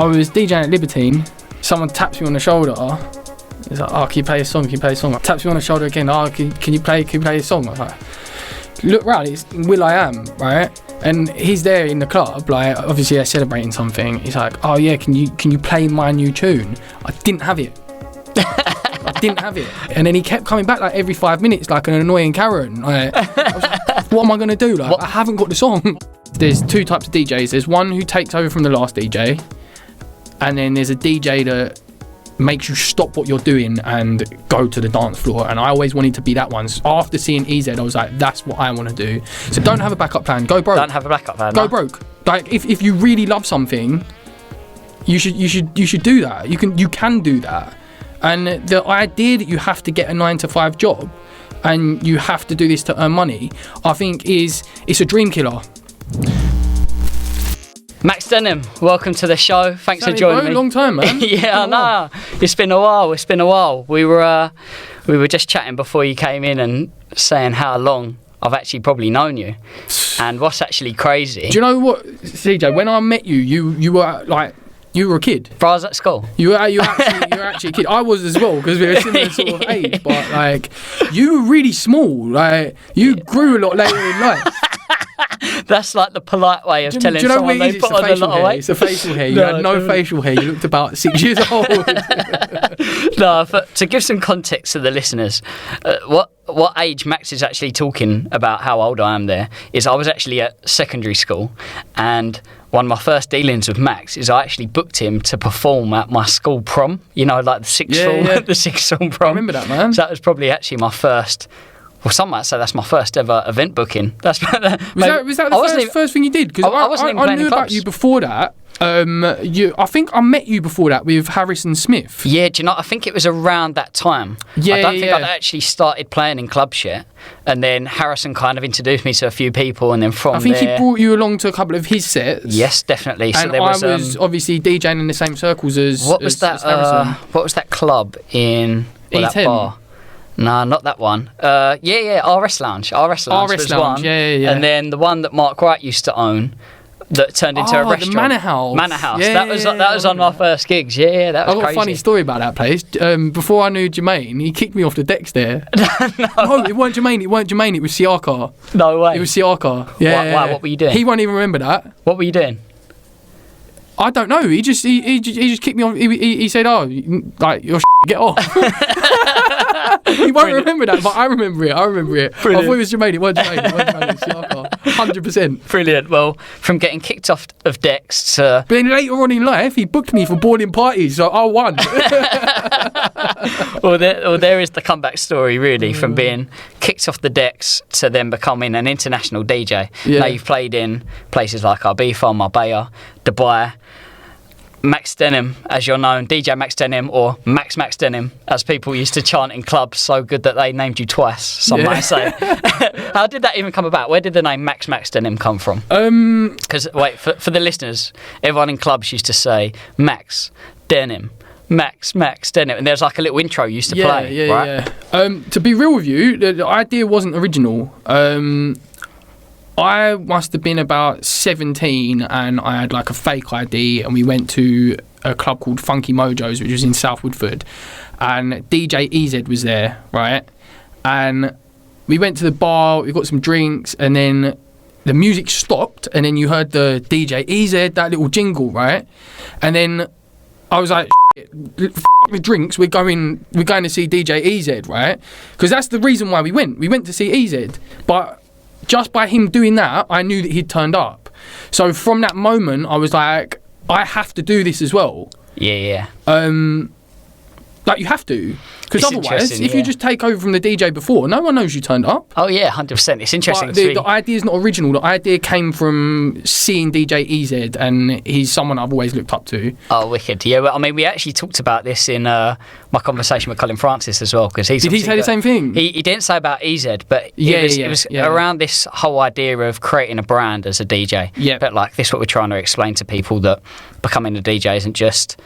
I was DJing at Libertine. Someone taps me on the shoulder. He's like, "Oh, can you play a song? Can you play a song?" Taps me on the shoulder again. "Oh, can you play a song?" I was like, look round, it's will.i.am, right? And he's there in the club, like obviously they're celebrating something. He's like, "Oh yeah, can you play my new tune?" I didn't have it. I didn't have it. And then he kept coming back like every 5 minutes like an annoying Karen. Like, I was like, what am I gonna do? Like, I haven't got the song. There's two types of DJs. There's one who takes over from the last DJ, and then there's a DJ that makes you stop what you're doing and go to the dance floor. And I always wanted to be that one. So after seeing EZ, I was like, that's what I want to do. So don't have a backup plan. Go broke. Don't have a backup plan. Go broke. Like if you really love something, you should do that. You can do that. And the idea that you have to get a 9-to-5 job and you have to do this to earn money, I think it's a dream killer. Max Denham, welcome to the show. Thanks for joining me. Long time, man. Yeah, I know. It's been a while. We were just chatting before you came in and saying how long I've actually probably known you. And what's actually crazy. Do you know what, CJ? When I met you, you were like, you were a kid. Bro, I was at school. You were actually a kid. I was as well, because we were similar sort of age. But like, you were really small. Like, you grew a lot later in life. That's like the polite way of telling someone they put on a lot of weight. It's a facial hair. You had no facial hair. You looked about 6 years old. No, to give some context to the listeners, what age Max is actually talking about, how old I am there, is I was actually at secondary school, and one of my first dealings with Max is I actually booked him to perform at my school prom. You know, like the sixth form prom. I remember that, man. So that was probably actually my first. Well, some might say that's my first ever event booking. Was that the first thing you did? Because I knew about you before that. I think I met you before that with Harrison Smith. Yeah, do you know? I think it was around that time. Yeah, I don't think I'd actually started playing in clubs yet. And then Harrison kind of introduced me to a few people, and then from there, he brought you along to a couple of his sets. Yes, definitely. And so I was obviously DJing in the same circles as Harrison. What was that club in? That bar? No, not that one. RS Lounge. RS Lounge was one. Yeah. And then the one that Mark Wright used to own, that turned into a restaurant. The Manor House. Manor House. Yeah, that was on my first gigs. Yeah, that was crazy. I've got a funny story about that place. Before I knew Jermaine, he kicked me off the decks there. No, it weren't Jermaine. It was Siaka. No way. It was Siaka. Yeah. Why? What were you doing? He won't even remember that. What were you doing? I don't know. He just kicked me off. He said, "Oh, like you're get off." He won't remember that, but I remember it. Brilliant. I thought it was Jermaine. It wasn't Jermaine. It was Siaka. 100%. Brilliant. Well, from getting kicked off of decks to... But then later on in life, he booked me for boarding parties, so I won. Well, there is the comeback story, really, from being kicked off the decks to then becoming an international DJ. Yeah. Now you've played in places like Ibiza, Marbella, Dubai. Max Denham, as you're known, DJ Max Denham, or Max Denham, as people used to chant in clubs, so good that they named you twice, some might say. How did that even come about? Where did the name Max Denham come from? Because, for the listeners, everyone in clubs used to say Max Denham. Max Denham, and there's like a little intro you used to play, right? Yeah. To be real with you, the idea wasn't original. I must have been about 17 and I had like a fake ID, and we went to a club called Funky Mojos, which was in South Woodford, and DJ EZ was there, right? And we went to the bar, we got some drinks, and then the music stopped, and then you heard the DJ EZ, that little jingle, right? And then I was like, the drinks, we're going to see DJ EZ, right? Because that's the reason why we went. We went to see EZ, but just by him doing that, I knew that he'd turned up. So from that moment, I was like, I have to do this as well. Yeah. Like, you have to. Because otherwise, if you just take over from the DJ before, no one knows you turned up. Oh, yeah, 100%. It's interesting. But the idea is not original. The idea came from seeing DJ EZ, and he's someone I've always looked up to. Oh, wicked. Yeah, well, I mean, we actually talked about this in my conversation with Colin Francis as well. Did he say the same thing? He didn't say about EZ, but it was around this whole idea of creating a brand as a DJ. Yeah. But, like, this is what we're trying to explain to people, that becoming a DJ isn't just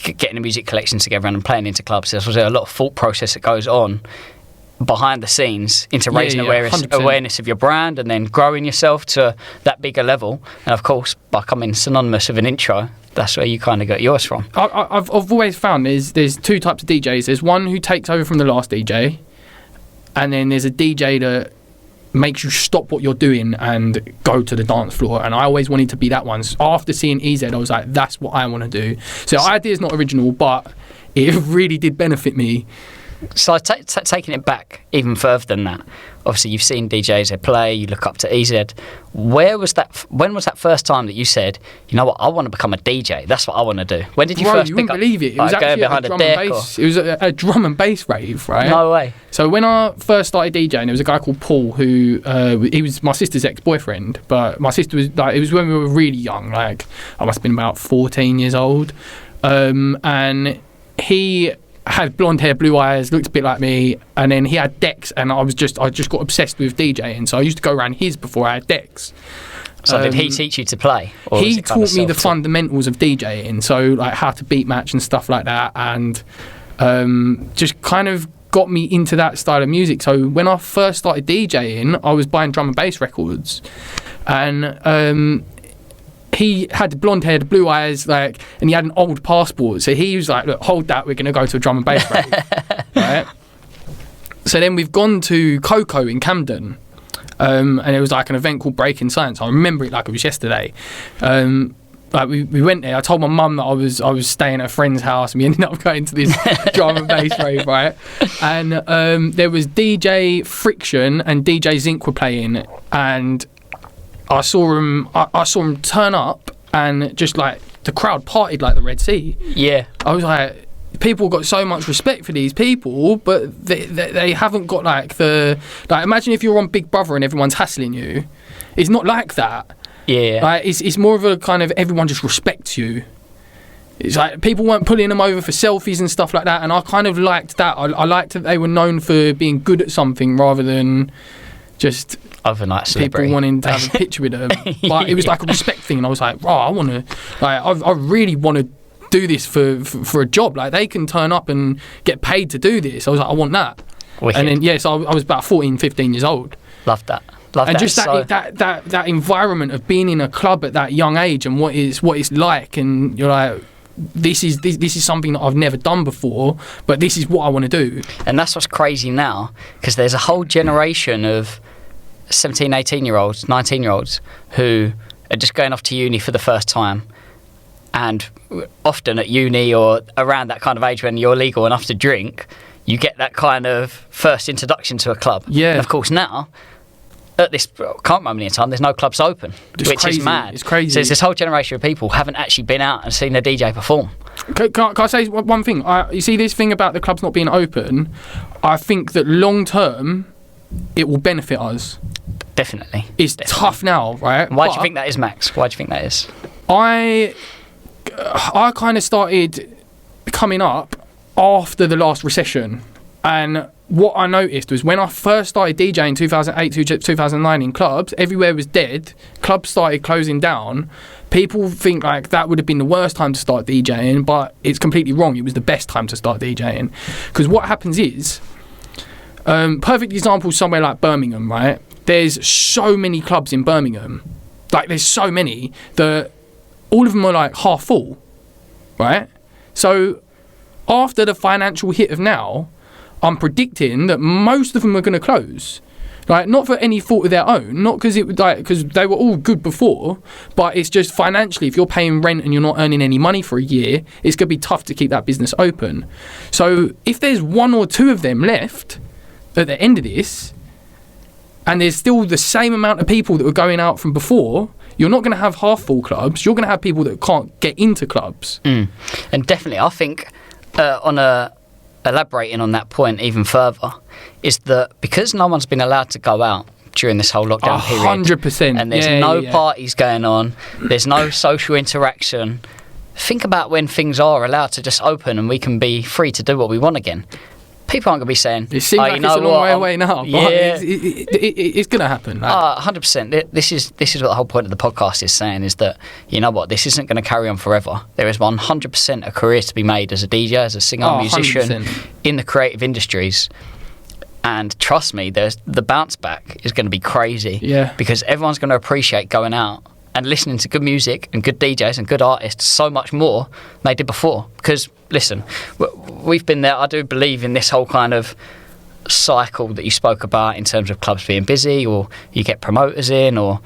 getting a music collection together and playing into clubs. There's a lot of thought process that goes on behind the scenes into raising awareness of your brand and then growing yourself to that bigger level. And of course, by becoming synonymous with an intro, That's where you kind of got yours from. I've always found there's two types of DJs. There's one who takes over from the last DJ, and then there's a DJ that makes you stop what you're doing and go to the dance floor. And I always wanted to be that one. So after seeing EZ, I was like, that's what I want to do. So the idea is not original, but it really did benefit me. So taking it back even further than that, obviously you've seen DJs play, you look up to EZ. When was that first time that you said, you know what, I want to become a DJ? That's what I want to do. When did you first you pick wouldn't up? believe it. It was actually a drum and bass. It was a drum and bass rave, right? No way. So when I first started DJing, there was a guy called Paul who he was my sister's ex-boyfriend. But my sister was like, it was when we were really young. Like I must have been about 14 years old, and he had blonde hair, blue eyes, looked a bit like me, and then he had decks, and I just got obsessed with DJing. So I used to go around his before I had decks. So did he teach you to play? Or he taught me the fundamentals of DJing, so like how to beat match and stuff like that, and just kind of got me into that style of music. So when I first started DJing, I was buying drum and bass records, and he had the blonde hair, the blue eyes, like, and he had an old passport. So he was like, look, hold that, we're going to go to a drum and bass rave. Right? So then we've gone to Coco in Camden. And it was like an event called Breaking Science. I remember it like it was yesterday. Like we went there. I told my mum that I was staying at a friend's house, and we ended up going to this drum and bass rave, right? And there was DJ Friction and DJ Zinc were playing, and I saw him turn up, and just like the crowd partied like the Red Sea. Yeah. I was like, people got so much respect for these people, but they haven't got like imagine if you're on Big Brother and everyone's hassling you. It's not like that. Yeah. Like it's more of a kind of everyone just respects you. It's like people weren't pulling them over for selfies and stuff like that, and I kind of liked that. I liked that they were known for being good at something rather than just overnight celebrity. People wanting to have a picture with them. But it was like a respect thing, and I was like, I want to, like, I really want to do this for a job. Like, they can turn up and get paid to do this. I was like, I want that. Wicked. And then so I was about 14, 15 years old. Love that. And just that environment of being in a club at that young age and what it's like, and you're like, this is something that I've never done before, but this is what I want to do. And that's what's crazy now, because there's a whole generation of 17, 18-year-olds, 19-year-olds who are just going off to uni for the first time, and often at uni or around that kind of age when you're legal enough to drink, you get that kind of first introduction to a club. Yeah. And of course now, at this current moment in time, there's no clubs open, which is mad. It's crazy. So there's this whole generation of people who haven't actually been out and seen a DJ perform. Can I say one thing? You see this thing about the clubs not being open, I think that long term, it will benefit us. Definitely. It's tough now, right? Why do you think that is, Max? Why do you think that is? I kind of started coming up after the last recession, and what I noticed was when I first started DJing 2008 to 2009 in clubs, everywhere was dead. Clubs started closing down. People think like that would have been the worst time to start DJing, but it's completely wrong. It was the best time to start DJing, because what happens is, perfect example, somewhere like Birmingham, right? There's so many clubs in Birmingham. Like, there's so many that all of them are like half full, right? So after the financial hit of now, I'm predicting that most of them are going to close. Like, not for any fault of their own, not because they were all good before, but it's just financially, if you're paying rent and you're not earning any money for a year, it's going to be tough to keep that business open. So if there's one or two of them left at the end of this, and there's still the same amount of people that were going out from before, you're not going to have half full clubs. You're going to have people that can't get into clubs. And definitely, I think elaborating on that point even further, is that because no one's been allowed to go out during this whole lockdown period, 100%, and there's no parties going on, there's no social interaction, think about when things are allowed to just open and we can be free to do what we want again. People aren't going to be saying, it seems like it's a long way away now, but it's going to happen. 100%. This is what the whole point of the podcast is saying, is that, you know what, this isn't going to carry on forever. There is 100% a career to be made as a DJ, as a singer, musician, 100%. In the creative industries. And trust me, the bounce back is going to be crazy. Yeah. Because everyone's going to appreciate going out and listening to good music and good DJs and good artists so much more than they did before. Because, listen, we've been there. I do believe in this whole kind of cycle that you spoke about in terms of clubs being busy, or you get promoters in, or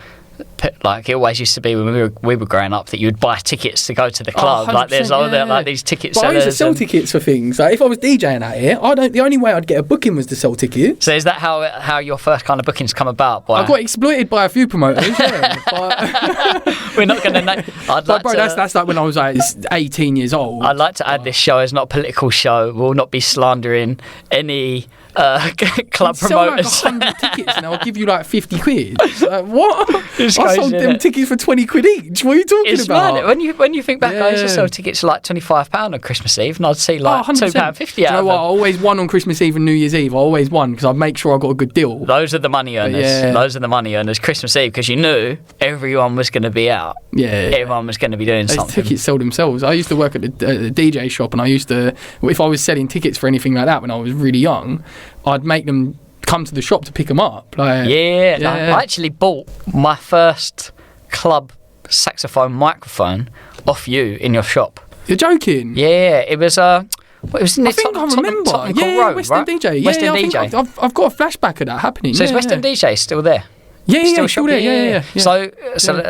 like it always used to be when we were growing up that you would buy tickets to go to the club. Like there's like these ticket sellers. I used to sell tickets for things. Like if I was DJing out here, the only way I'd get a booking was to sell tickets. So is that how your first kind of bookings come about? I got exploited by a few promoters. Yeah, but we're not going to know. That's like when I was like 18 years old. I'd like to add this show is not a political show. We'll not be slandering any club promoters. Sell like 100 tickets and I'll give you like 50 quid. Like, what? I sold them tickets for 20 quid each. What are you talking about? Mad. When you think back, I used to sell tickets for like £25 on Christmas Eve, and I'd see like £2.50 out of them. I always won on Christmas Eve and New Year's Eve. I always won because I'd make sure I got a good deal. Those are the money earners. Those are the money earners. Christmas Eve, because you knew everyone was going to be out. Yeah. Everyone was going to be doing something. Tickets sell themselves. I used to work at the DJ shop, and I used to, if I was selling tickets for anything like that when I was really young, I'd make them come to the shop to pick them up. Like, I actually bought my first club saxophone microphone off you in your shop. You're joking? Yeah, it was it was in I think I remember. Road, Western right? DJ. Western DJ. I've got a flashback of that happening. So is Western DJ still there? Yeah, still there. Yeah. So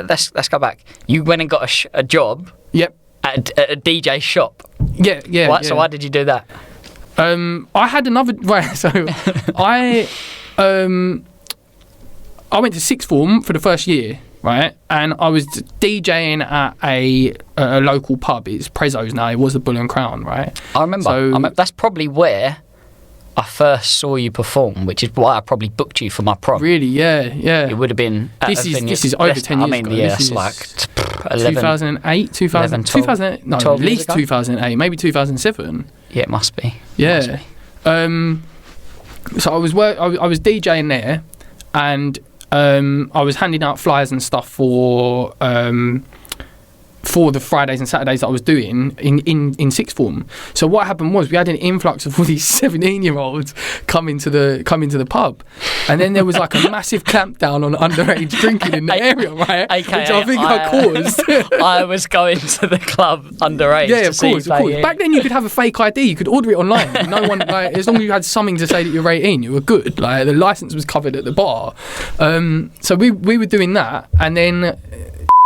let's go back. You went and got a job. Yep. At a DJ shop. Yeah. So why did you do that? I had another. Right. So I went to sixth form for the first year. Right, and I was DJing at a local pub. It's Prezzo's now. It was the Bull and Crown, right? I remember. That's probably where I first saw you perform, which is why I probably booked you for my prom. Really? Yeah. It would have been. This is over 10 years ago. Yeah, it's like 2008, 2008. No, at least 2008, maybe 2007. Yeah, it must be. Yeah. So I was DJing there, and I was handing out flyers and stuff for the Fridays and Saturdays that I was doing in sixth form. So what happened was we had an influx of all these 17-year-olds coming to the pub, and then there was like a massive clampdown on underage drinking in the area, right? AKA, which I think I caused. I was going to the club underage. Yeah, of course. Back then you could have a fake ID. You could order it online. No one, like, as long as you had something to say that you're 18, you were good. Like the license was covered at the bar. So we were doing that, and then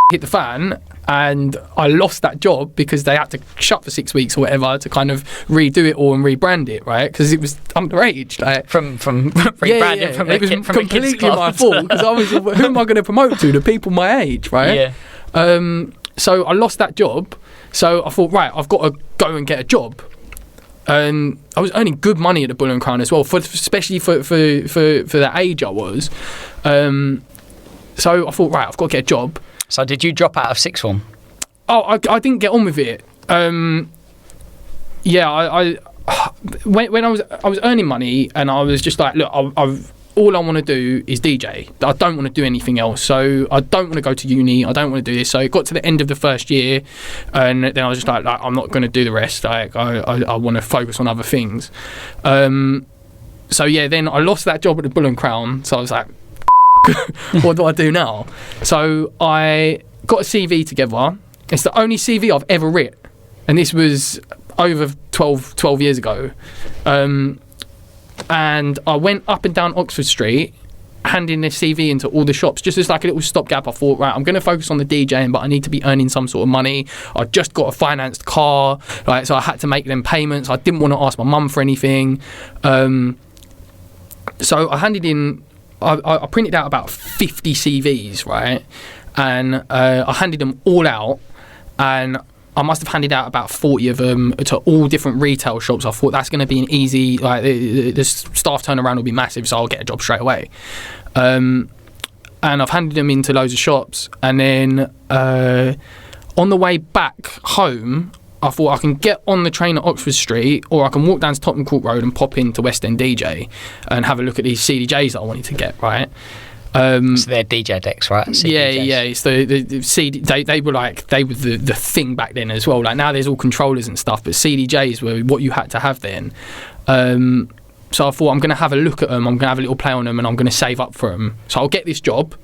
hit the fan. And I lost that job because they had to shut for 6 weeks or whatever to kind of redo it all and rebrand it, right? Because it was underage. Like, from rebranding from it was completely my fault because I was, who am I going to promote to? The people my age, right? Yeah. So I lost that job. So I thought, right, I've got to go and get a job. And I was earning good money at the Bull and Crown as well, especially for the age I was. So I thought, right, I've got to get a job. So did you drop out of sixth form? Oh, I didn't get on with it. I when I was earning money, and I was just like, look, all I want to do is DJ. I don't want to do anything else. So I don't want to go to uni. I don't want to do this. So it got to the end of the first year, and then I was just like I'm not going to do the rest. Like I want to focus on other things. So yeah, then I lost that job at the Bull and Crown. So I was like, what do I do now? So I got a CV together. It's the only CV I've ever written, and this was over 12 years ago. And I went up and down Oxford Street handing this CV into all the shops just as like a little stopgap. I thought, right, I'm going to focus on the DJing, but I need to be earning some sort of money. I just got a financed car, right? So I had to make them payments. I didn't want to ask my mum for anything. So I handed in, I printed out about 50 CVs, right? And I handed them all out, and I must have handed out about 40 of them to all different retail shops. I thought that's going to be an easy, like the staff turnaround will be massive, so I'll get a job straight away. And I've handed them into loads of shops, and then on the way back home, I thought I can get on the train at Oxford Street, or I can walk down to Tottenham Court Road and pop into West End DJ and have a look at these CDJs that I wanted to get, right? So they're DJ decks, right? CDJs. Yeah. It's the CD. They were the thing back then as well. Like now, there's all controllers and stuff, but CDJs were what you had to have then. So I thought I'm going to have a look at them. I'm going to have a little play on them, and I'm going to save up for them. So I'll get this job,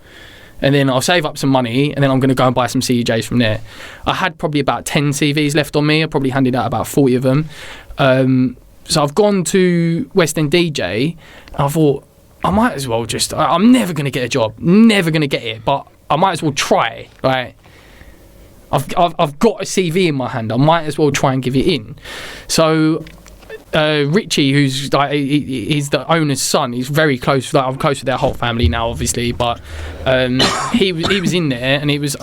and then I'll save up some money, and then I'm going to go and buy some CDJs from there. I had probably about 10 CVs left on me. I probably handed out about 40 of them. So I've gone to West End DJ, and I thought, I might as well I'm never going to get a job, never going to get it, but I might as well try. Like, I've got a CV in my hand, I might as well try and give it in. So Richie, who's like, he's the owner's son, he's very close, like I'm close with their whole family now, obviously, but he was in there, and he was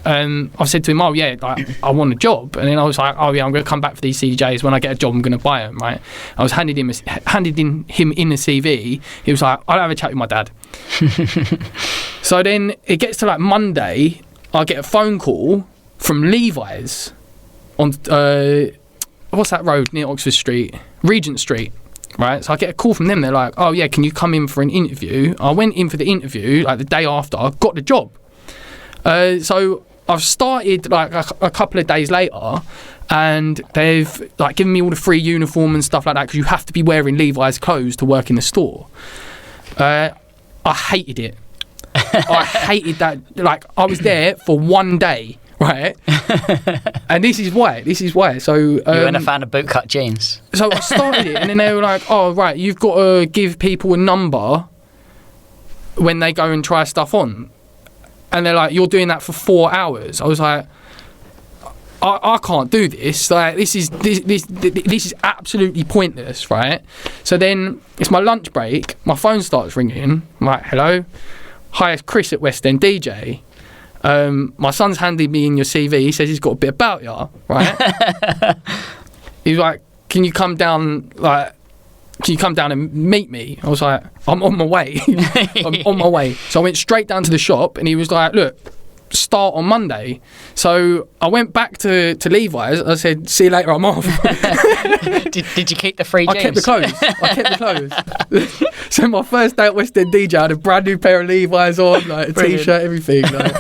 I said to him, oh yeah, like, I want a job, and then I was like, oh yeah, I'm going to come back for these CDJs. When I get a job, I'm going to buy them, right? I was handed him in a CV. He was like, I'll have a chat with my dad. So then it gets to like Monday, I get a phone call from Levi's on what's that road near Oxford Street, Regent Street, right? So I get a call from them. They're like, oh yeah, can you come in for an interview? I went in for the interview like the day after, I got the job. So I've started like a couple of days later, and they've like given me all the free uniform and stuff like that, because you have to be wearing Levi's clothes to work in the store. I hated it. I hated that. Like, I was there for one day, right? And this is why. So you weren't a fan of bootcut jeans. So I started it, and then they were like, oh right, you've got to give people a number when they go and try stuff on. And they're like, you're doing that for 4 hours. I was like, I can't do this. Like, this is absolutely pointless, right? So then it's my lunch break. My phone starts ringing. I'm like, hello, hi, it's Chris at West End DJ. My son's handed me in your CV. He says he's got a bit about you, right? He's like, can you come down? Like, can you come down and meet me? I was like, I'm on my way. I'm on my way. So I went straight down to the shop, and he was like, look, start on Monday. So I went back to Levi's. I said, see you later, I'm off. Did you keep the free jeans? I kept the clothes. So my first day at West End DJ, I had a brand new pair of Levi's on, like a Brilliant. T-shirt, everything. Like.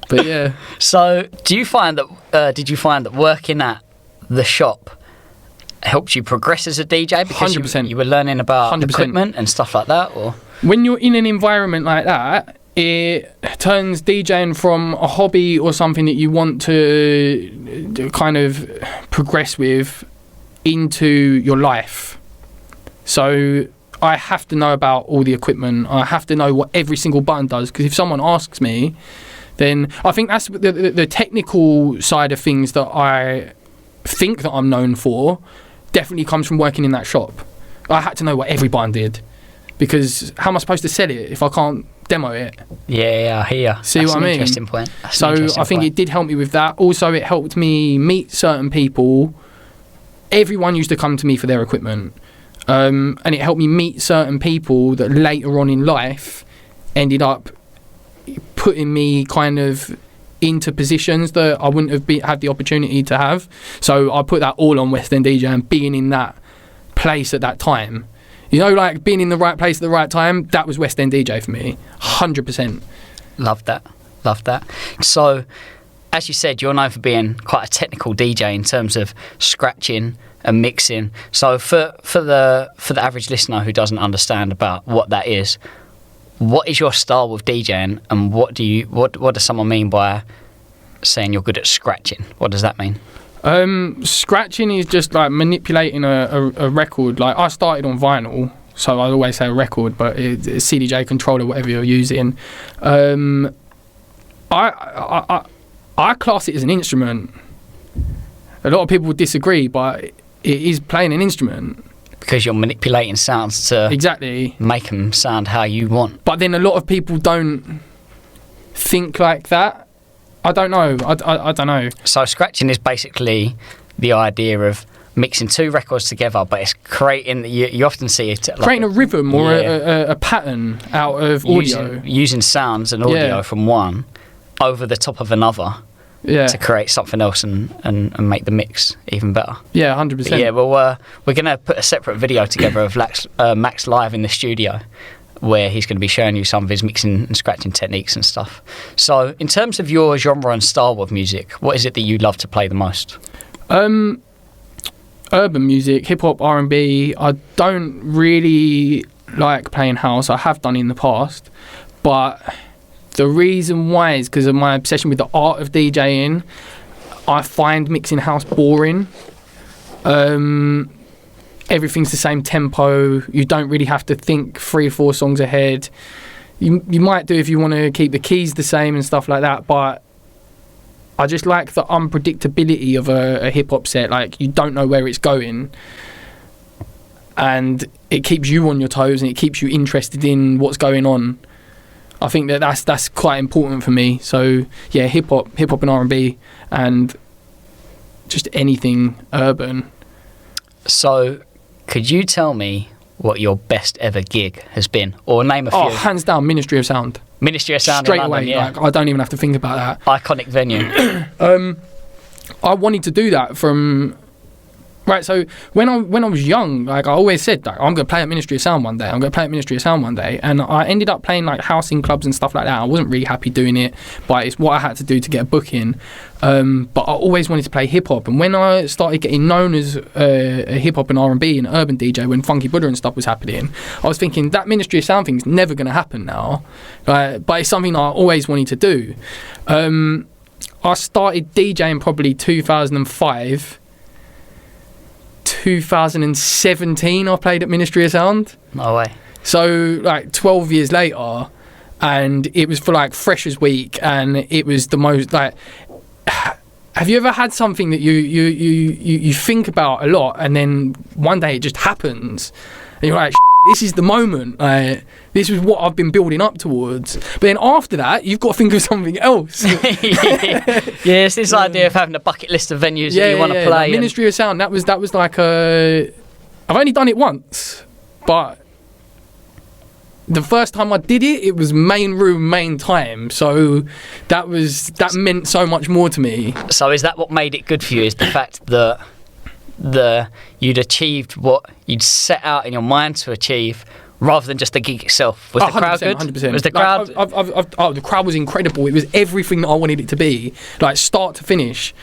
But yeah. So did you find that working at the shop helped you progress as a DJ, because 100%. You were learning about 100%. equipment and stuff like that? Or when you're in an environment like that, it turns DJing from a hobby or something that you want to kind of progress with into your life. So I have to know about all the equipment. I have to know what every single button does, because if someone asks me, then I think that's the technical side of things that I think that I'm known for definitely comes from working in that shop. I had to know what every button did, because how am I supposed to sell it if I can't demo it? Yeah, I hear. See what I mean? Interesting point. So I think it did help me with that. Also, it helped me meet certain people. Everyone used to come to me for their equipment, and it helped me meet certain people that later on in life ended up putting me kind of into positions that I wouldn't have had the opportunity to have. So I put that all on West End DJ, and being in that place at that time, you know, like being in the right place at the right time, that was West End DJ for me, 100%. Love that. So as you said, you're known for being quite a technical DJ in terms of scratching and mixing. So for the average listener who doesn't understand about what that is, what is your style with DJing, and what does someone mean by saying you're good at scratching? What does that mean? Scratching is just like manipulating a record. Like, I started on vinyl, so I always say a record, but it's a CDJ controller, whatever you're using. I class it as an instrument. A lot of people would disagree, but it is playing an instrument. Because you're manipulating sounds to exactly make them sound how you want. But then a lot of people don't think like that. I don't know. I don't know. So scratching is basically the idea of mixing two records together, but it's creating. You often see it like creating a rhythm or a pattern out of audio, using sounds and audio from one over the top of another. Yeah. To create something else and make the mix even better. Yeah, 100%. Yeah, well, we're going to put a separate video together of Max live in the studio, where he's going to be showing you some of his mixing and scratching techniques and stuff. So, in terms of your genre and style of music, what is it that you love to play the most? Urban music, hip-hop, R&B. I don't really like playing house. I have done in the past, but The reason why is because of my obsession with the art of DJing. I find mixing house boring. Everything's the same tempo. You don't really have to think 3 or 4 songs ahead. You might do if you want to keep the keys the same and stuff like that, but I just like the unpredictability of a hip-hop set. Like, you don't know where it's going, and it keeps you on your toes and it keeps you interested in what's going on. I think that's quite important for me. So yeah, hip-hop and R&B, and just anything urban. So could you tell me what your best ever gig has been, or name a few? Oh, hands down, Ministry of Sound. Ministry of Sound straight in London, away. yeah. Like, I don't even have to think about that. Iconic venue. I wanted to do that from right. So when I was young, like, I always said that I'm gonna play at Ministry of Sound one day. And I ended up playing like housing clubs and stuff like that. I wasn't really happy doing it, but it's what I had to do to get a booking. But I always wanted to play hip hop. And when I started getting known as a hip hop and R&B and urban DJ, when Funky Buddha and stuff was happening, I was thinking that Ministry of Sound thing's never gonna happen now. But it's something I always wanted to do. I started DJing probably 2005. 2017 I played at Ministry of Sound. No way. So like 12 years later, and it was for like Freshers Week, and it was the most like, have you ever had something that you think about a lot, and then one day it just happens and you're like, this is the moment, like, this is what I've been building up towards. But then after that, you've got to think of something else. Yeah, it's this idea of having a bucket list of venues that you want to play. Like Ministry of Sound, that was like I've only done it once, but the first time I did it, it was main room, main time. So that meant so much more to me. So is that what made it good for you? Is the fact that you'd achieved what you'd set out in your mind to achieve, rather than just the gig itself? Was the crowd good? 100%. Was the crowd? The crowd was incredible. It was everything that I wanted it to be, like start to finish.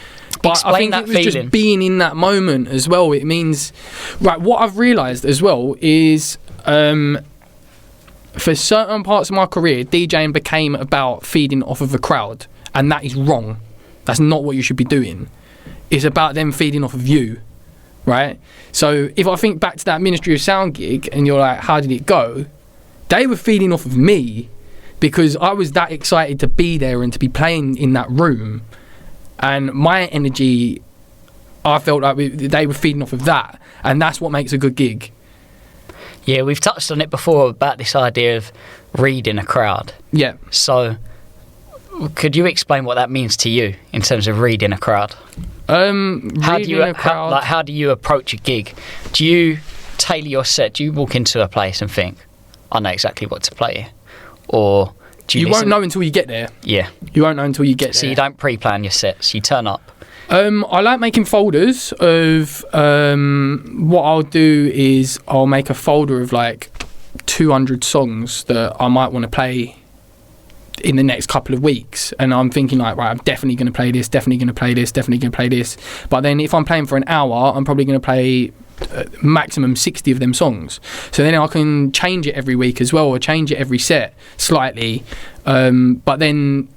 But Explain I think that it was feeling. just being in that moment as well. It means, right, what I've realised as well is, for certain parts of my career, DJing became about feeding off of a crowd, and that is wrong. That's not what you should be doing. It's about them feeding off of you. Right? So if I think back to that Ministry of Sound gig and you're like, how did it go? They were feeding off of me because I was that excited to be there and to be playing in that room. And my energy, I felt like they were feeding off of that. And that's what makes a good gig. Yeah, we've touched on it before about this idea of reading a crowd. Yeah. So could you explain what that means to you in terms of reading a crowd? How do you approach a gig? Do you tailor your set? Do you walk into a place and think, I know exactly what to play here? Or do you won't know until you get there. Yeah. You won't know until you get there. So you don't pre-plan your sets, you turn up. I like making folders of, what I'll do is I'll make a folder of like 200 songs that I might want to play in the next couple of weeks, and I'm thinking like, right, I'm definitely going to play this, but then if I'm playing for an hour, I'm probably going to play maximum 60 of them songs, so then I can change it every week as well, or change it every set slightly, but then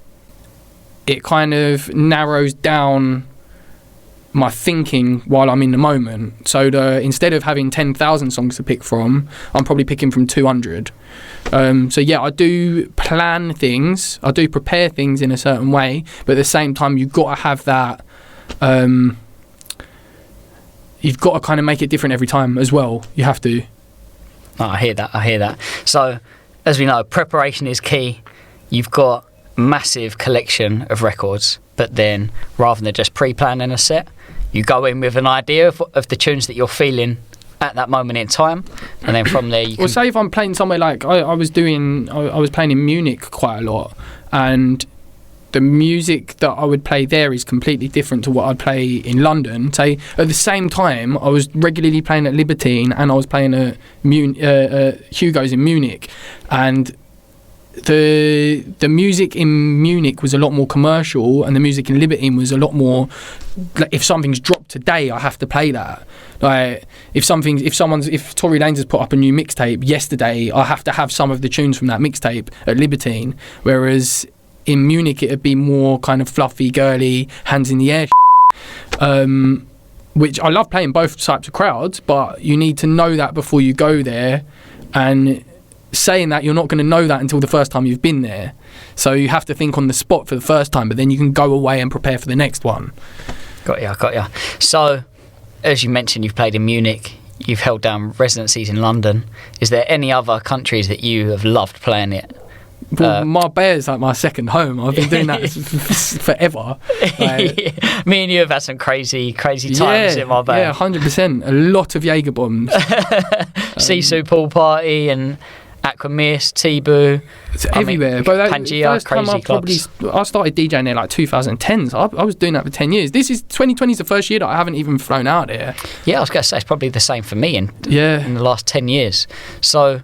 it kind of narrows down my thinking while I'm in the moment. So instead of having 10,000 songs to pick from, I'm probably picking from 200. So yeah, I do plan things, I do prepare things in a certain way, but at the same time you've got to have that, you've got to kind of make it different every time as well. You have to. Oh, I hear that. So as we know, preparation is key. You've got a massive collection of records, but then rather than just pre-planning a set, you go in with an idea of the tunes that you're feeling at that moment in time, and then from there you can... Well, say if I'm playing somewhere like I was playing in Munich quite a lot, and the music that I would play there is completely different to what I'd play in London. Say at the same time I was regularly playing at Libertine and I was playing at Hugo's in Munich, and the music in Munich was a lot more commercial, and the music in Libertine was a lot more like, if something's dropped today I have to play that. Like if Tory Lanez has put up a new mixtape yesterday, I have to have some of the tunes from that mixtape at Libertine. Whereas in Munich it'd be more kind of fluffy, girly, hands in the air. Which I love playing both types of crowds, but you need to know that before you go there. And saying that, you're not going to know that until the first time you've been there. So you have to think on the spot for the first time, but then you can go away and prepare for the next one. Got ya. So, as you mentioned, you've played in Munich, you've held down residencies in London. Is there any other countries that you have loved playing it? Well, Marbella is like my second home. I've been doing that forever. Like, me and you have had some crazy times in Marbella. Yeah, 100%. A lot of Jaeger bombs. Sisu pool party and Aqua Mist, Tibu. It's everywhere. But Pangea, first time I started DJing there like 2010. So I was doing that for 10 years. 2020 is the first year that I haven't even flown out here. Yeah, I was going to say it's probably the same for me in the last 10 years. So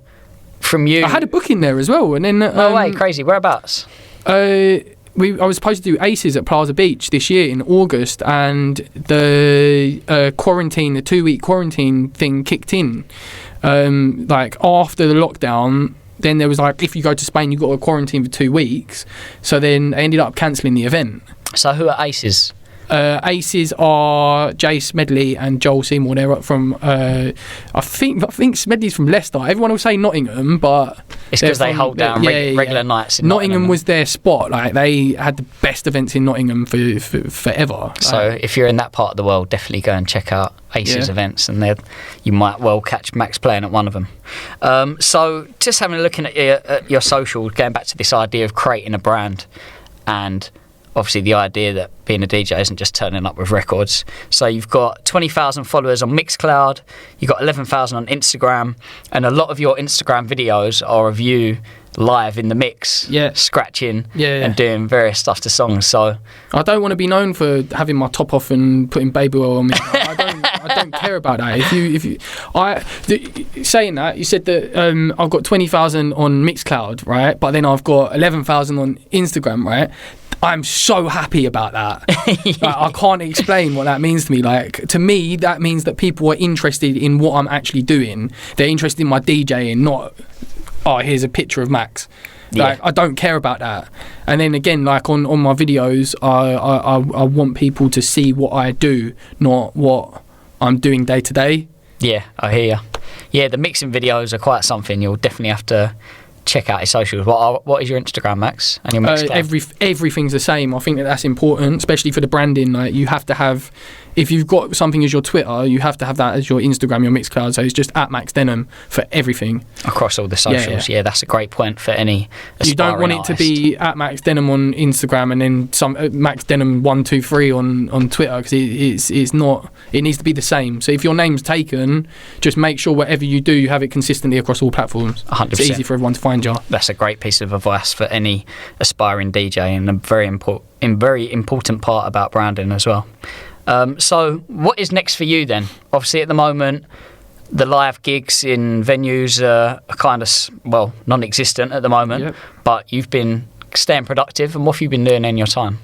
from you, I had a booking there as well, and then no way, crazy. Whereabouts? I was supposed to do Aces at Plaza Beach this year in August, and the 2-week quarantine thing kicked in. Like after the lockdown, then there was like, if you go to Spain, you've got to quarantine for 2 weeks. So then they ended up cancelling the event. So who are Aces? Aces are Jay Smedley and Joel Seymour. They're up from I think Smedley's from Leicester. Everyone will say Nottingham, but it's because they hold down regular nights in Nottingham was their spot. Like they had the best events in Nottingham for forever. So if you're in that part of the world, definitely go and check out Aces events, and you might well catch Max playing at one of them. So just having a look at your social, going back to this idea of creating a brand, and obviously the idea that being a DJ isn't just turning up with records. So you've got 20,000 followers on Mixcloud, you've got 11,000 on Instagram, and a lot of your Instagram videos are of you live in the mix, scratching and doing various stuff to songs. So I don't want to be known for having my top off and putting baby oil on me. I don't care about that. Saying that, you said that I've got 20,000 on Mixcloud, right? But then I've got 11,000 on Instagram, right? I'm so happy about that. Like, I can't explain what that means to me. Like, to me, that means that people are interested in what I'm actually doing. They're interested in my DJing, not, oh, here's a picture of Max. Like, I don't care about that. And then again, like on my videos, I want people to see what I do, not what I'm doing day to day. Yeah, I hear you. Yeah, the mixing videos are quite something. You'll definitely have to check out his socials. What is your Instagram, Max, and your Mixcloud? Everything's the same. I think that's important, especially for the branding. Like, you have to have, if you've got something as your Twitter, you have to have that as your Instagram, your Mixcloud. So it's just at Max Denham for everything across all the socials. Yeah, that's a great point for any aspiring You don't want it artist to be at Max Denham on Instagram and then some Max Denham 123 on Twitter, because it's not. It needs to be the same. So if your name's taken, just make sure whatever you do, you have it consistently across all platforms. 100%. It's easy for everyone to find you. That's a great piece of advice for any aspiring DJ, and a very important part about branding as well. So what is next for you then? Obviously at the moment, the live gigs in venues are kind of, non-existent at the moment, but you've been staying productive, and what have you been doing in your time?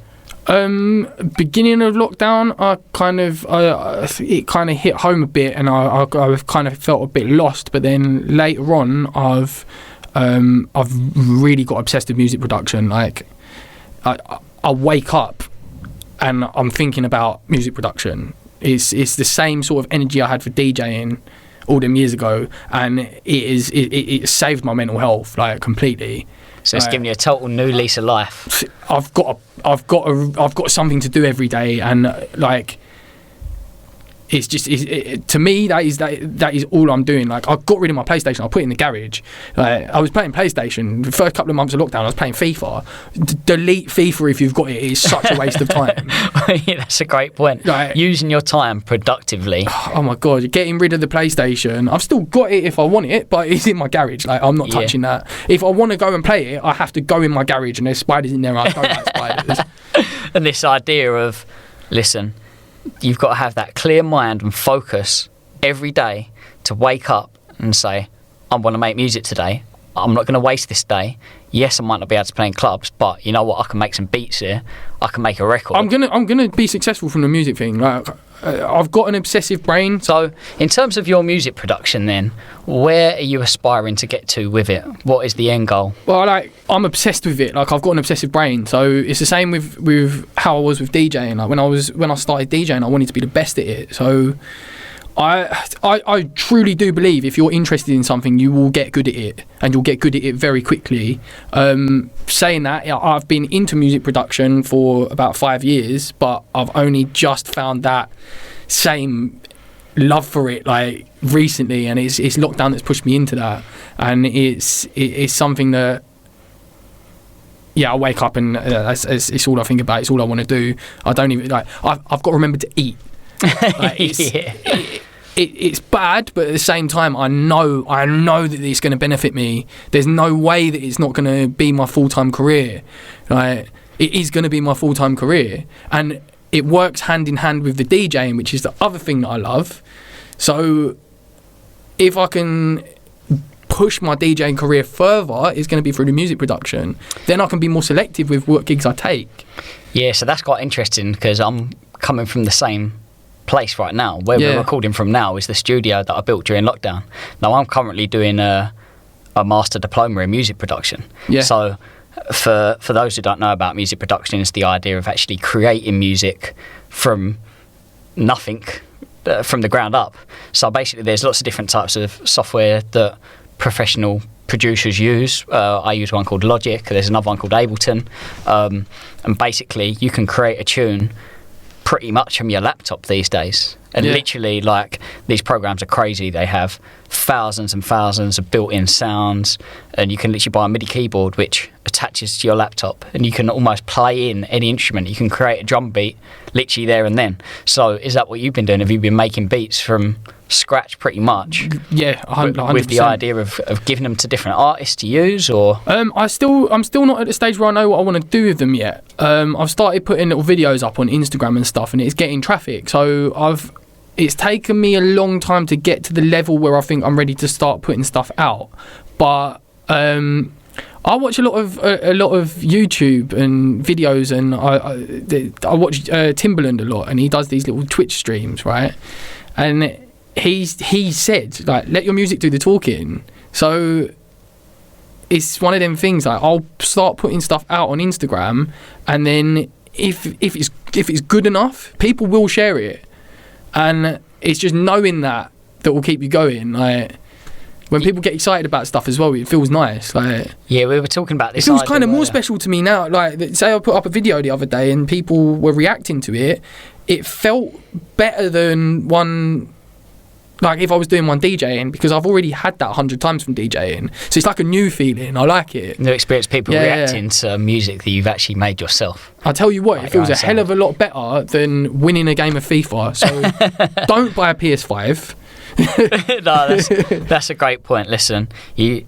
Beginning of lockdown, it kind of hit home a bit, and I kind of felt a bit lost. But then later on, I've really got obsessed with music production. Like, I wake up and I'm thinking about music production. It's the same sort of energy I had for DJing all them years ago, and it saved my mental health, like, completely. So it's giving you a total new lease of life. I've got something to do every day, and like, it's just to me that is all I'm doing. Like, I got rid of my PlayStation. I put it in the garage. Like, I was playing PlayStation the first couple of months of lockdown. I was playing FIFA. Delete FIFA if you've got it. It's such a waste of time. Yeah, that's a great point. Like, using your time productively. Oh my god, getting rid of the PlayStation. I've still got it if I want it, but it's in my garage. Like, I'm not touching that. If I want to go and play it, I have to go in my garage, and there's spiders in there. I don't like spiders. And this idea of, listen, you've got to have that clear mind and focus every day to wake up and say, I want to make music today. I'm not going to waste this day. Yes, I might not be able to play in clubs, but you know what? I can make some beats here. I can make a record. I'm gonna be successful from the music thing. Like, I've got an obsessive brain. So, in terms of your music production, then, where are you aspiring to get to with it? What is the end goal? Well, like, I'm obsessed with it. Like, I've got an obsessive brain. So it's the same with how I was with DJing. Like, when I started DJing, I wanted to be the best at it. So I truly do believe if you're interested in something, you will get good at it, and you'll get good at it very quickly. Saying that, I've been into music production for about 5 years, but I've only just found that same love for it like recently, and it's lockdown that's pushed me into that, and it's something that, yeah, I wake up and it's all I think about. It's all I want to do. I don't even like. I've got to remember to eat. Like, it's bad, but at the same time, I know that it's going to benefit me. There's no way that it's not going to be my full-time career. Like, it is going to be my full-time career, and it works hand in hand with the DJing, which is the other thing that I love. So if I can push my DJing career further, it's going to be through the music production. Then I can be more selective with what gigs I take. Yeah, so that's quite interesting, because I'm coming from the same place right now. Where we're recording from now is the studio that I built during lockdown. Now I'm currently doing a master diploma in music production. Yeah. So for those who don't know about music production, it's the idea of actually creating music from nothing, from the ground up. So basically there's lots of different types of software that professional producers use. I use one called Logic. There's another one called Ableton. And basically you can create a tune pretty much from your laptop these days. And literally, like, these programs are crazy. They have thousands and thousands of built-in sounds, and you can literally buy a MIDI keyboard which attaches to your laptop, and you can almost play in any instrument. You can create a drum beat literally there and then. So is that what you've been doing? Have you been making beats from scratch pretty much? Yeah, 100%. With the idea of giving them to different artists to use, or? I'm still not at the stage where I know what I want to do with them yet. I've started putting little videos up on Instagram and stuff, and it's getting traffic. So it's taken me a long time to get to the level where I think I'm ready to start putting stuff out. But I watch a lot of YouTube and videos, and I watch Timbaland a lot, and he does these little Twitch streams, right? And he said, like, let your music do the talking. So it's one of them things, like, I'll start putting stuff out on Instagram, and then if it's good enough, people will share it. And it's just knowing that will keep you going. Like, when people get excited about stuff as well, it feels nice. Like, yeah, we were talking about this. It feels kind of more special to me now. Like, say I put up a video the other day and people were reacting to it. It felt better than one, like, if I was doing one DJing, because I've already had that 100 times from DJing. So it's like a new feeling. I like it. New experience, people reacting to music that you've actually made yourself. I tell you what, it feels a hell of a lot better than winning a game of FIFA. So don't buy a PS5. No, that's a great point. Listen, end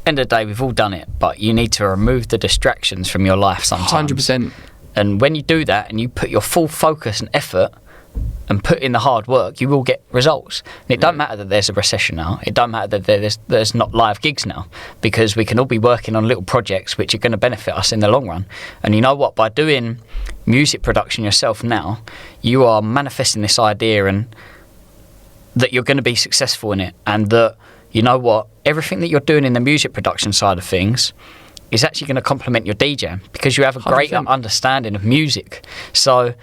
of the day, we've all done it, but you need to remove the distractions from your life sometimes. 100%. And when you do that and you put your full focus and effort and put in the hard work, you will get results. And it don't matter that there's a recession now. It don't matter that there's not live gigs now, because we can all be working on little projects which are going to benefit us in the long run. And you know what? By doing music production yourself now, you are manifesting this idea and that you're going to be successful in it, and that, you know what, everything that you're doing in the music production side of things is actually going to complement your DJing, because you have a greater understanding of music. So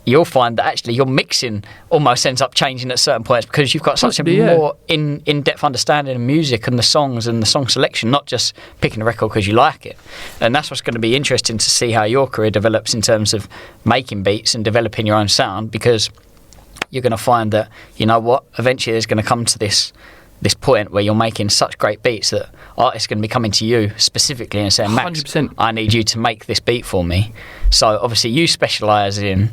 you'll find that actually your mixing almost ends up changing at certain points, because you've got such a more in-depth understanding of music and the songs and the song selection, not just picking a record because you like it. And that's what's going to be interesting to see how your career develops in terms of making beats and developing your own sound, because you're going to find that, you know what, eventually there's going to come to this point where you're making such great beats that artists are going to be coming to you specifically and saying, Max, 100%. I need you to make this beat for me. So obviously you specialise in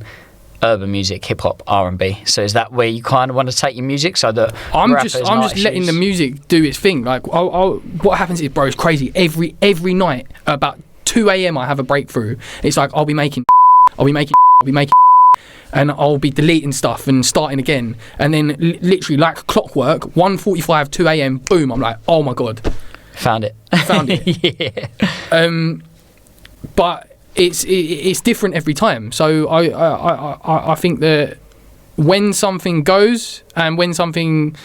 urban music, hip hop, R&B. So is that where you kind of want to take your music, so that I'm just letting the music do its thing? Like, what happens is, bro, it's crazy. Every night about 2 a.m. I have a breakthrough. It's like I'll be making, and I'll be deleting stuff and starting again, and then literally like clockwork, 1:45, 2 a.m. boom. I'm like, oh my god, found it. Yeah. But it's different every time. So I think that when something goes and when something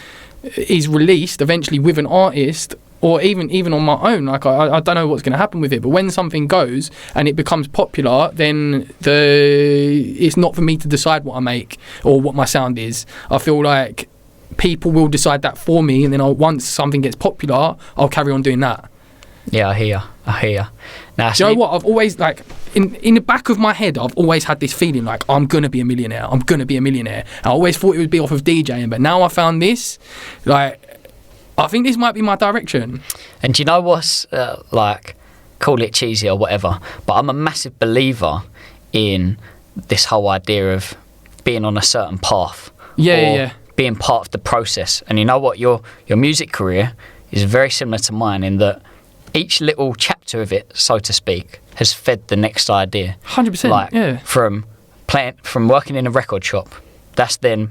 is released eventually with an artist, or even on my own, like I don't know what's going to happen with it, but when something goes and it becomes popular, then it's not for me to decide what I make or what my sound is. I feel like people will decide that for me, and then once something gets popular, I'll carry on doing that. Yeah, I hear you. Now, do you know what? I've always, like, in the back of my head, I've always had this feeling like I'm going to be a millionaire. I always thought it would be off of DJing, but now I found this, like, I think this might be my direction. And do you know what's, like, call it cheesy or whatever, but I'm a massive believer in this whole idea of being on a certain path. Yeah. Being part of the process. And you know what? Your music career is very similar to mine in that each little chapter of it, so to speak, has fed the next idea. 100%. Like, yeah. From working in a record shop, that's then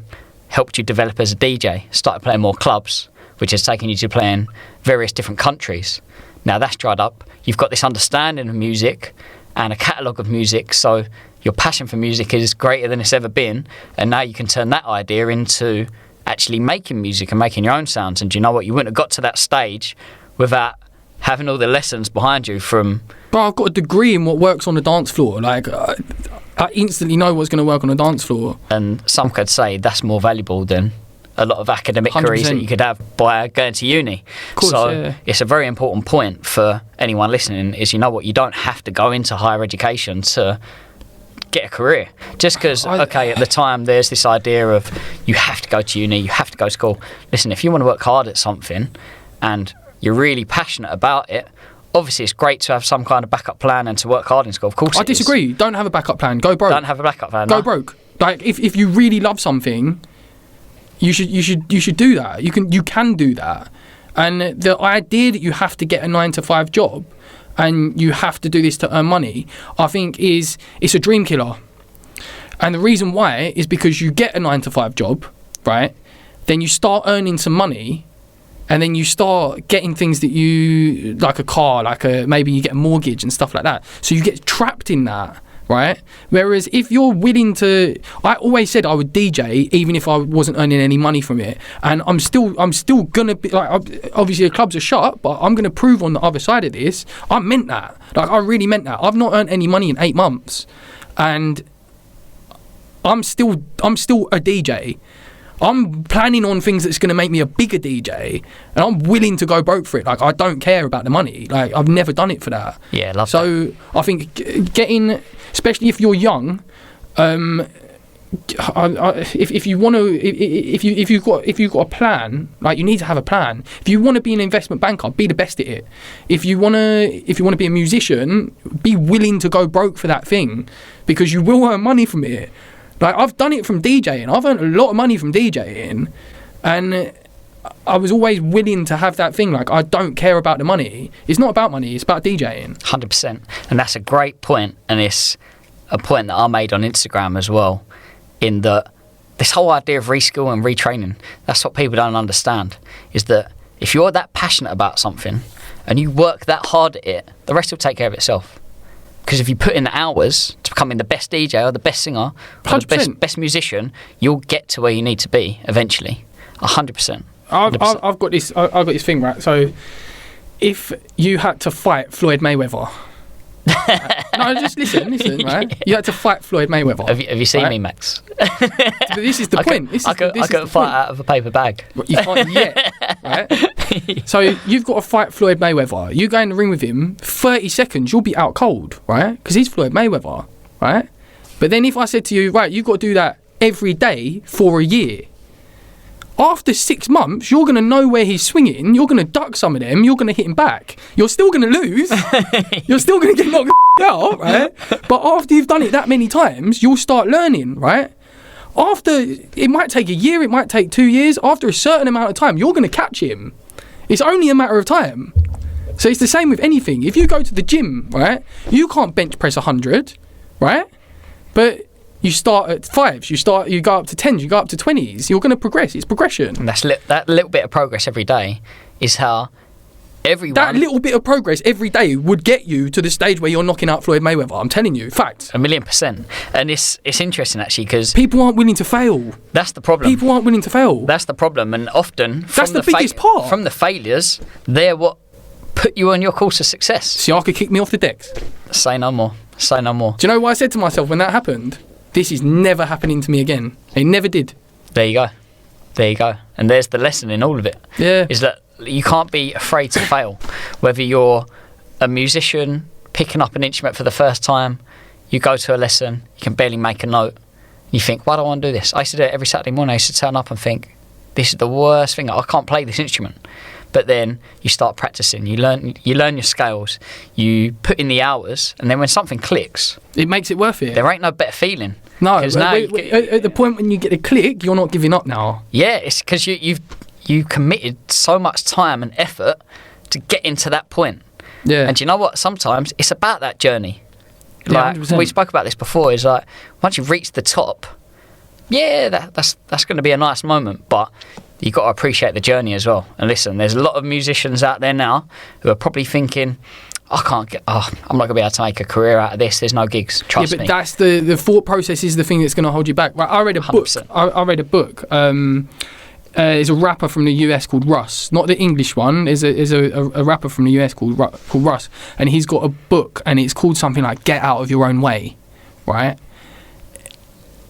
helped you develop as a DJ, started playing more clubs, which has taken you to playing various different countries. Now that's dried up. You've got this understanding of music and a catalogue of music, so your passion for music is greater than it's ever been, and now you can turn that idea into actually making music and making your own sounds. And do you know what? You wouldn't have got to that stage without having all the lessons behind you from... Bro, I've got a degree in what works on the dance floor. Like, I instantly know what's going to work on the dance floor. And some could say that's more valuable than a lot of academic 100%. careers that you could have by going to uni. Of course, so yeah. It's a very important point for anyone listening is, you know what, you don't have to go into higher education to get a career. Just because, okay, at the time there's this idea of you have to go to uni, you have to go to school. Listen, if you want to work hard at something and you're really passionate about it, obviously it's great to have some kind of backup plan and to work hard in school. Of course I disagree. Don't have a backup plan. Go broke. Don't have a backup plan. Go broke. Like, if you really love something, you should do that. You can do that. And the idea that you have to get a 9-to-5 job and you have to do this to earn money, I think it's a dream killer. And the reason why is because you get a 9-to-5 job, right? Then you start earning some money, and then you start getting things that you, like a car, maybe you get a mortgage and stuff like that. So you get trapped in that, right? Whereas if you're willing to, I always said I would DJ even if I wasn't earning any money from it, and I'm still gonna be like, obviously the clubs are shut, but I'm gonna prove on the other side of this, I meant that. Like, I really meant that. I've not earned any money in 8 months, and I'm still a DJ. I'm planning on things that's going to make me a bigger DJ, and I'm willing to go broke for it. Like, I don't care about the money. Like, I've never done it for that. Yeah, love that. So I think getting, especially if you're young, if you want to, if you've got a plan, like, you need to have a plan. If you want to be an investment banker, be the best at it. If you want to be a musician, be willing to go broke for that thing, because you will earn money from it. Like, I've done it from DJing. I've earned a lot of money from DJing, and I was always willing to have that thing. Like, I don't care about the money. It's not about money. It's about DJing. 100%. And that's a great point, and it's a point that I made on Instagram as well, in that this whole idea of reskill and retraining, that's what people don't understand, is that if you're that passionate about something and you work that hard at it, the rest will take care of itself. Because if you put in the hours to becoming the best DJ or the best singer or the best musician, you'll get to where you need to be eventually. 100%. I've got this thing, right? So if you had to fight Floyd Mayweather, no, just listen, right? You had to fight Floyd Mayweather. Have you seen me, Max? But this is the point. I couldn't fight out of a paper bag. You can't yet, right? So you've got to fight Floyd Mayweather. You go in the ring with him, 30 seconds, you'll be out cold, right? Because he's Floyd Mayweather, right? But then if I said to you, right, you've got to do that every day for a year, after 6 months, you're going to know where he's swinging. You're going to duck some of them. You're going to hit him back. You're still going to lose. You're still going to get knocked out, right? But after you've done it that many times, you'll start learning, right? After, it might take a year, it might take 2 years. After a certain amount of time, you're going to catch him. It's only a matter of time. So it's the same with anything. If you go to the gym, right, you can't bench press 100, right? But you start at 5s, you go up to 10s, you go up to 20s. You're going to progress. It's progression. And that little bit of progress every day is how everyone. That little bit of progress every day would get you to the stage where you're knocking out Floyd Mayweather. I'm telling you, facts. 1,000,000%. And it's interesting actually because people aren't willing to fail. That's the problem. People aren't willing to fail. That's the problem, and often that's the biggest part. From the failures, they're what put you on your course of success. See, I could kick me off the decks. Say no more. Say no more. Do you know what I said to myself when that happened? This is never happening to me again. It never did. There you go. There you go. And there's the lesson in all of it. Yeah. Is that you can't be afraid to fail. Whether you're a musician picking up an instrument for the first time, you go to a lesson, you can barely make a note. You think, why do I want to do this? I used to do it every Saturday morning. I used to turn up and think, this is the worst thing. I can't play this instrument. But then you start practicing. You learn your scales. You put in the hours, and then when something clicks, it makes it worth it. There ain't no better feeling. No, now at the point when you get a click, you're not giving up now. Yeah, it's because you committed so much time and effort to get into that point. Yeah. And you know what? Sometimes it's about that journey. Like 100%. We spoke about this before. Is like once you've reached the top, yeah, that's going to be a nice moment, but you've got to appreciate the journey as well. And listen, there's a lot of musicians out there now who are probably thinking, I'm not going to be able to make a career out of this. There's no gigs. Trust me. Yeah, but that's the thought process is the thing that's going to hold you back. Right, I read a 100%. book. I read a book. There's a rapper from the US called Russ, not the English one. There's a rapper from the US called Russ, and he's got a book, and it's called something like "Get Out of Your Own Way," right?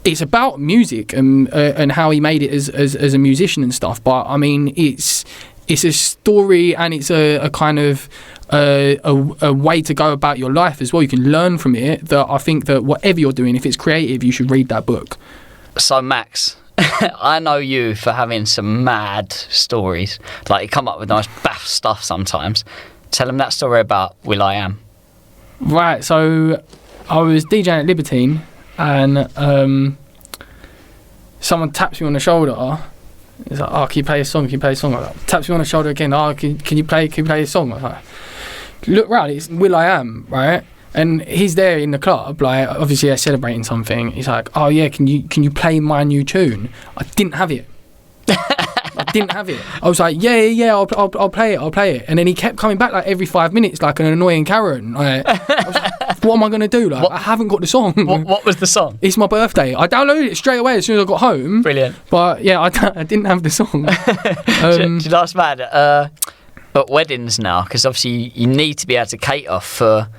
It's about music and how he made it as a musician and stuff. But I mean, it's a story, and it's a kind of a way to go about your life as well. You can learn from it. That I think that whatever you're doing, if it's creative, you should read that book. So Max, I know you for having some mad stories. Like you come up with nice baff stuff sometimes. Tell them that story about will.i.am. Right. So I was DJing at Libertine, and someone taps me on the shoulder. He's like, "Oh, can you play a song? Can you play a song?" Like, taps me on the shoulder again. "Oh, can you play a song?" I was like, look round, it's will.i.am, right? And he's there in the club, like obviously they're celebrating something. He's like, "Oh yeah, can you play my new tune?" I didn't have it. I didn't have it. I was like, yeah, I'll play it. And then he kept coming back like every 5 minutes, like an annoying Karen. Like, I was like, what am I gonna do? Like, I haven't got the song. What was the song? It's my birthday. I downloaded it straight away as soon as I got home. Brilliant. But yeah, I didn't have the song. Do you know what's mad? At weddings now, because obviously you need to be able to cater for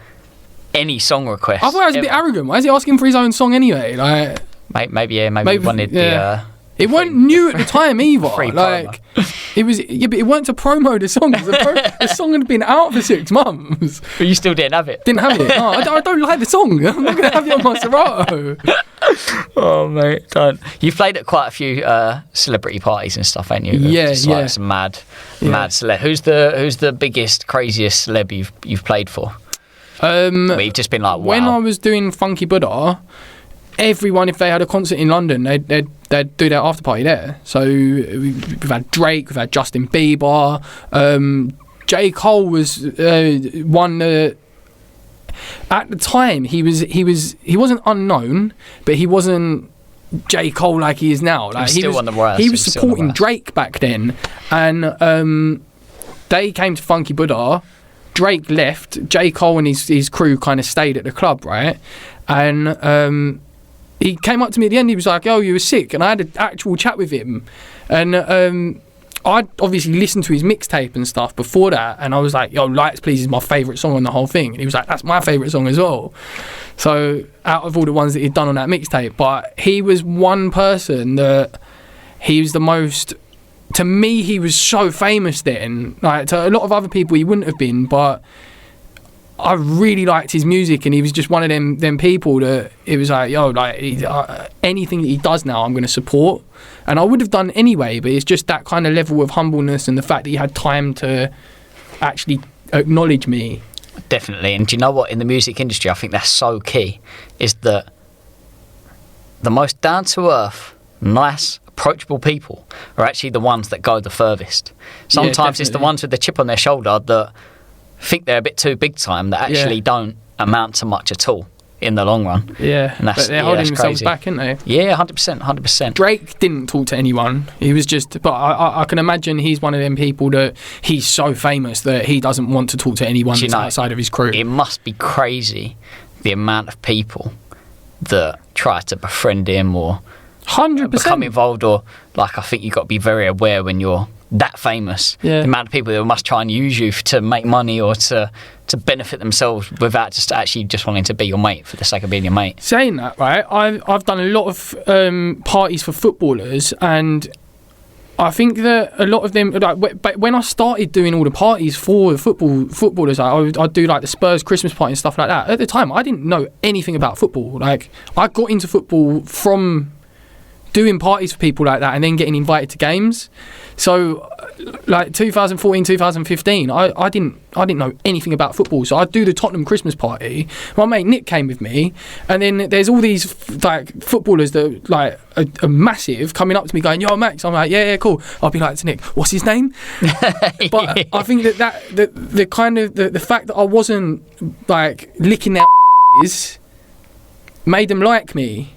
any song request. I thought I was a bit arrogant. Why is he asking for his own song anyway? Like, maybe he wanted the. It weren't new at the time either. Like, it was, but it weren't to promo the song. The song had been out for 6 months. But you still didn't have it. Didn't have it. No, I don't like the song. I'm not gonna have it on my Serato. Oh mate, don't. You've played at quite a few celebrity parties and stuff, ain't you? Yeah, like some mad celeb. Who's the biggest, craziest celeb you've played for? We've just been like, wow. When I was doing Funky Buddha, everyone, if they had a concert in London, they'd do their after party there. So we've had Drake, we've had Justin Bieber, J. Cole was one. At the time, he wasn't unknown, but he wasn't J. Cole like he is now. Like, he was supporting Drake back then, and they came to Funky Buddha. Drake left. J. Cole and his crew kind of stayed at the club, right? And he came up to me at the end. He was like, "Oh, you were sick," and I had an actual chat with him, and I'd obviously listened to his mixtape and stuff before that, and I was like, "Yo, Lights Please is my favourite song on the whole thing," and he was like, "That's my favourite song as well." So out of all the ones that he'd done on that mixtape, but he was one person that he was the most. To me, he was so famous then. Like, to a lot of other people, he wouldn't have been, but I really liked his music, and he was just one of them people that it was like, yo, like anything that he does now, I'm going to support, and I would have done anyway. But it's just that kind of level of humbleness and the fact that he had time to actually acknowledge me. Definitely, and do you know what? In the music industry, I think that's so key. Is that the most down to earth, nice, approachable people are actually the ones that go the furthest. Sometimes it's the ones with the chip on their shoulder that think they're a bit too big time that actually don't amount to much at all. in the long run. Yeah, and but they're holding themselves back, aren't they? Yeah, 100%. Drake didn't talk to anyone. He was just, but I can imagine he's one of them people that he's so famous that he doesn't want to talk to anyone that's outside of his crew. It must be crazy the amount of people that try to befriend him or 100% become involved, or like, I think you've got to be very aware when you're that famous. Yeah. The amount of people that must try and use you to make money or to benefit themselves without just actually just wanting to be your mate for the sake of being your mate. Saying that, right, I've done a lot of parties for footballers, and I think that a lot of them, like, when I started doing all the parties for footballers, I'd do like the Spurs Christmas party and stuff like that. At the time, I didn't know anything about football. Like, I got into football from doing parties for people like that and then getting invited to games. So like 2014, 2015, I didn't know anything about football. So I'd do the Tottenham Christmas party. My mate Nick came with me, and then there's all these like footballers that like are massive coming up to me going, "Yo, Max." I'm like, yeah, cool. I'll be like to Nick, "What's his name?" But I think that the kind of the fact that I wasn't like licking their made them like me.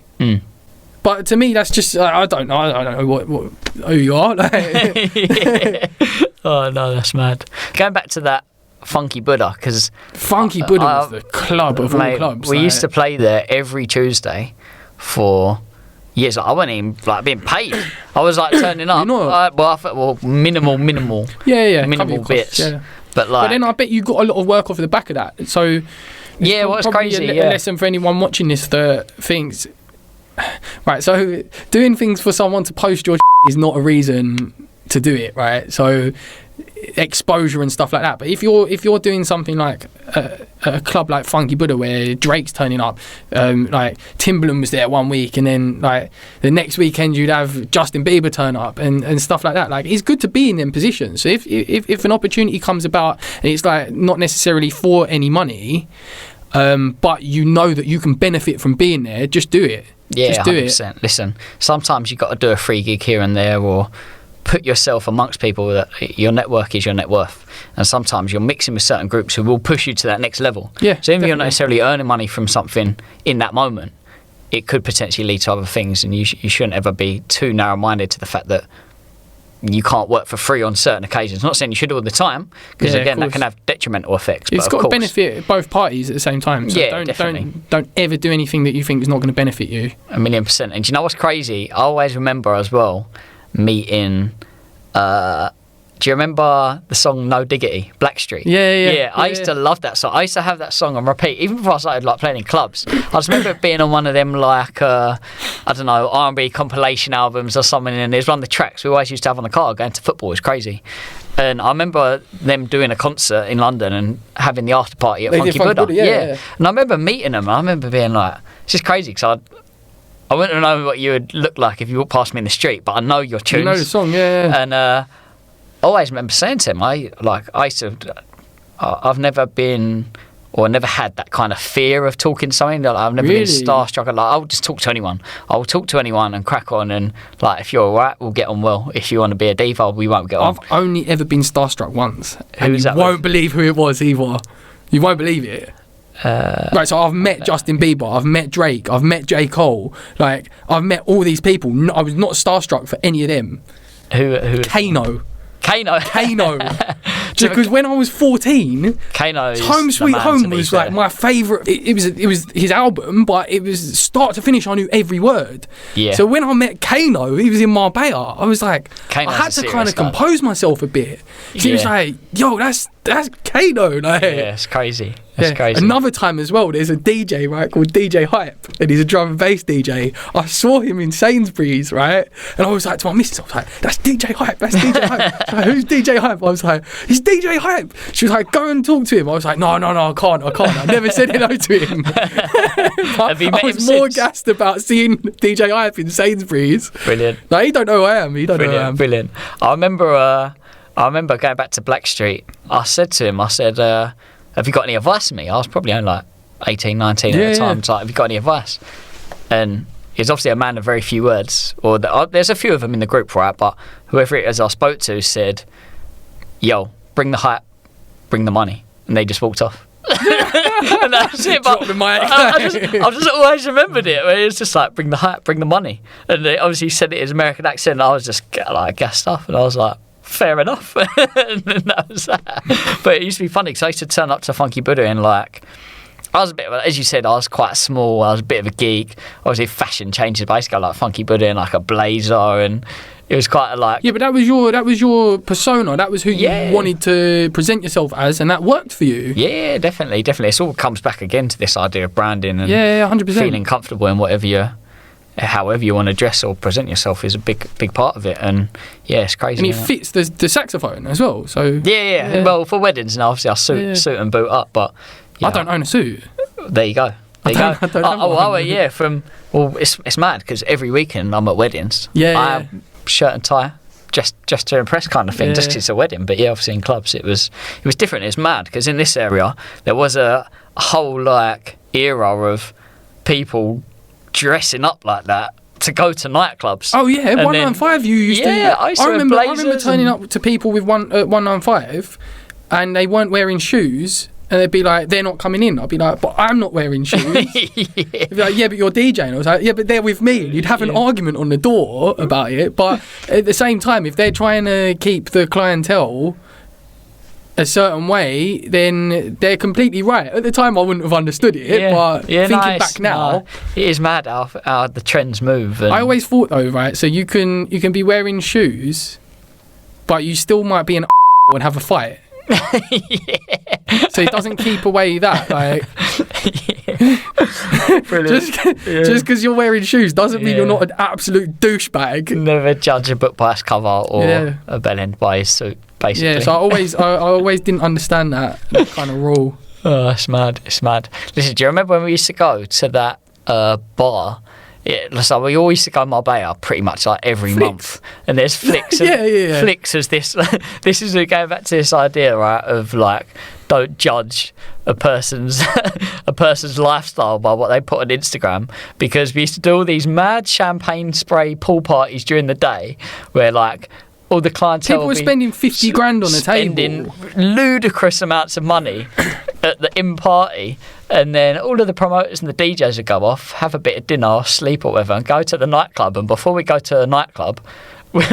But to me, that's just, I don't know who you are. Yeah. Oh no, that's mad. Going back to that Funky Buddha, because Funky Buddha was the club of all clubs. We used to play there every Tuesday for years. I wasn't even like being paid. I was like turning up. Minimal. Yeah. Minimal bits. Yeah. But then I bet you got a lot of work off the back of that. So yeah, what's crazy? A lesson for anyone watching this that thinks. Right, so doing things for someone to post your is not a reason to do it, right? So exposure and stuff like that. But if you're doing something like a club like Funky Buddha where Drake's turning up, like Timbaland was there one week, and then like the next weekend you'd have Justin Bieber turn up and stuff like that. Like, it's good to be in them positions. So if an opportunity comes about and it's like not necessarily for any money, but you know that you can benefit from being there, just do it. Yeah, just do 100%. it. Listen, sometimes you've got to do a free gig here and there, or put yourself amongst people that your network is your net worth. And sometimes you're mixing with certain groups who will push you to that next level. Yeah, so even if you're not necessarily earning money from something in that moment, it could potentially lead to other things, and you shouldn't ever be too narrow-minded to the fact that you can't work for free on certain occasions. Not saying you should all the time, because again, that can have detrimental effects. It's got to benefit both parties at the same time. So don't ever do anything that you think is not going to benefit you. 1,000,000%. And do you know what's crazy? I always remember as well meeting. Do you remember the song No Diggity, Blackstreet? Yeah. I used to love that song. I used to have that song on repeat, even before I started like playing in clubs. I just remember it being on one of them like I don't know, R&B compilation albums or something, and it was one of the tracks we always used to have on the car going to football. It was crazy. And I remember them doing a concert in London and having the after party at Funky Buddha. Yeah. And I remember meeting them. I remember being like, it's just crazy, because I wouldn't know what you would look like if you walked past me in the street, but I know your tunes. You know the song, yeah. And I always remember saying to him, I've never been, or never had that kind of fear of talking something. Like, I've never been starstruck. Like, I'll just talk to anyone. I'll talk to anyone and crack on. And like, if you're alright, we'll get on well. If you want to be a diva, we won't get on. I've only ever been starstruck once. Who was that? You won't believe who it was either. You won't believe it. Right, so I've met Justin Bieber, I've met Drake, I've met J. Cole. Like, I've met all these people. I was not starstruck for any of them. Who? Kano. Kano. Because when I was 14, Kano, Home Sweet Home was like my favourite. It was his album, but it was start to finish. I knew every word. Yeah. So when I met Kano, he was in Marbella. I was like, I had to kind of compose myself a bit. He was like, "Yo, that's Kano." Like, yeah, it's crazy. That's crazy. Another time as well, there's a DJ, right, called DJ Hype, and he's a drum and bass DJ. I saw him in Sainsbury's, right, and I was like to my missus, I was like, "That's DJ Hype, that's DJ Hype." Like, who's DJ Hype? I was like, "He's DJ Hype." She was like, "Go and talk to him." I was like, No, I can't. I never said hello to him. I was more gassed about seeing DJ Hype in Sainsbury's. Brilliant. Like, he don't know who I am. He don't know who I am. Brilliant. I remember going back to Blackstreet. I said to him, have you got any advice for me? I was probably only like 18, 19 at the time. It's like, have you got any advice? And he's obviously a man of very few words. Or there's a few of them in the group, right? But whoever it is I spoke to said, "Yo, bring the hype, bring the money." And they just walked off. And that's it. But I just always remembered it. It was just like, bring the hat, bring the money. And they obviously said it in his American accent, and I was just like gassed up, and I was like, fair enough. And then that was that. But it used to be funny because I used to turn up to Funky Buddha and like, I was a bit, as you said, I was quite small. I was a bit of a geek. Obviously, fashion changes. Basically, like Funky Buddha in like a blazer, and it was quite a like. Yeah, but that was your persona. That was who you wanted to present yourself as, and that worked for you. Yeah, definitely. It all comes back again to this idea of branding and 100%. feeling comfortable in however you want to dress or present yourself is a big part of it. And yeah, it's crazy. And it fits the saxophone as well. So yeah. Well, for weddings now, obviously I suit and boot up, but. I don't own a suit. There you go. I don't It's mad because every weekend I'm at weddings. Yeah. I have shirt and tie, just to impress kind of thing, just 'cause it's a wedding. But yeah, obviously in clubs it was different. It's mad because in this area there was a whole like era of people dressing up like that to go to nightclubs. Oh yeah, 195 you used to. Yeah, I remember turning up to people with 195 and they weren't wearing shoes. And they'd be like, they're not coming in. I'd be like, but I'm not wearing shoes. They'd be like, yeah, but you're DJing. I was like, yeah, but they're with me. And you'd have an argument on the door about it. But at the same time, if they're trying to keep the clientele a certain way, then they're completely right. At the time, I wouldn't have understood it. But thinking back now, it is mad how the trends move. And I always thought though, right? So you can be wearing shoes, but you still might be an and have a fight. So it doesn't keep away that like just because you're wearing shoes doesn't mean you're not an absolute douchebag. Never judge a book by its cover or a bellend by his suit, basically. So I always didn't understand that kind of rule. Oh, it's mad. Listen, do you remember when we used to go to that bar? Yeah, so we always used to go to Marbella pretty much like every month, and there's Flicks. Flicks as this. This is going back to this idea, right? Of like, don't judge a person's lifestyle by what they put on Instagram, because we used to do all these mad champagne spray pool parties during the day, where like all the clientele people were spending 50 grand on the table, spending ludicrous amounts of money at the in-party, and then all of the promoters and the DJs would go off, have a bit of dinner, sleep or whatever, and go to the nightclub. And before we go to the nightclub,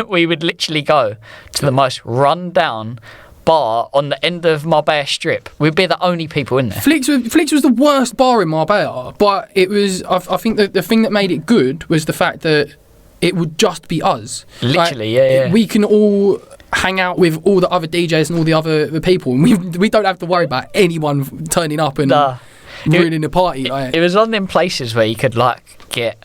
we would literally go to the most run-down bar on the end of Marbella Strip. We'd be the only people in there. Flicks was the worst bar in Marbella, but it was. I think that the thing that made it good was the fact that it would just be us. Literally, like, yeah. We can all hang out with all the other DJs and all the other people, and we don't have to worry about anyone turning up and ruining the party. Like. It was one of them places where you could like get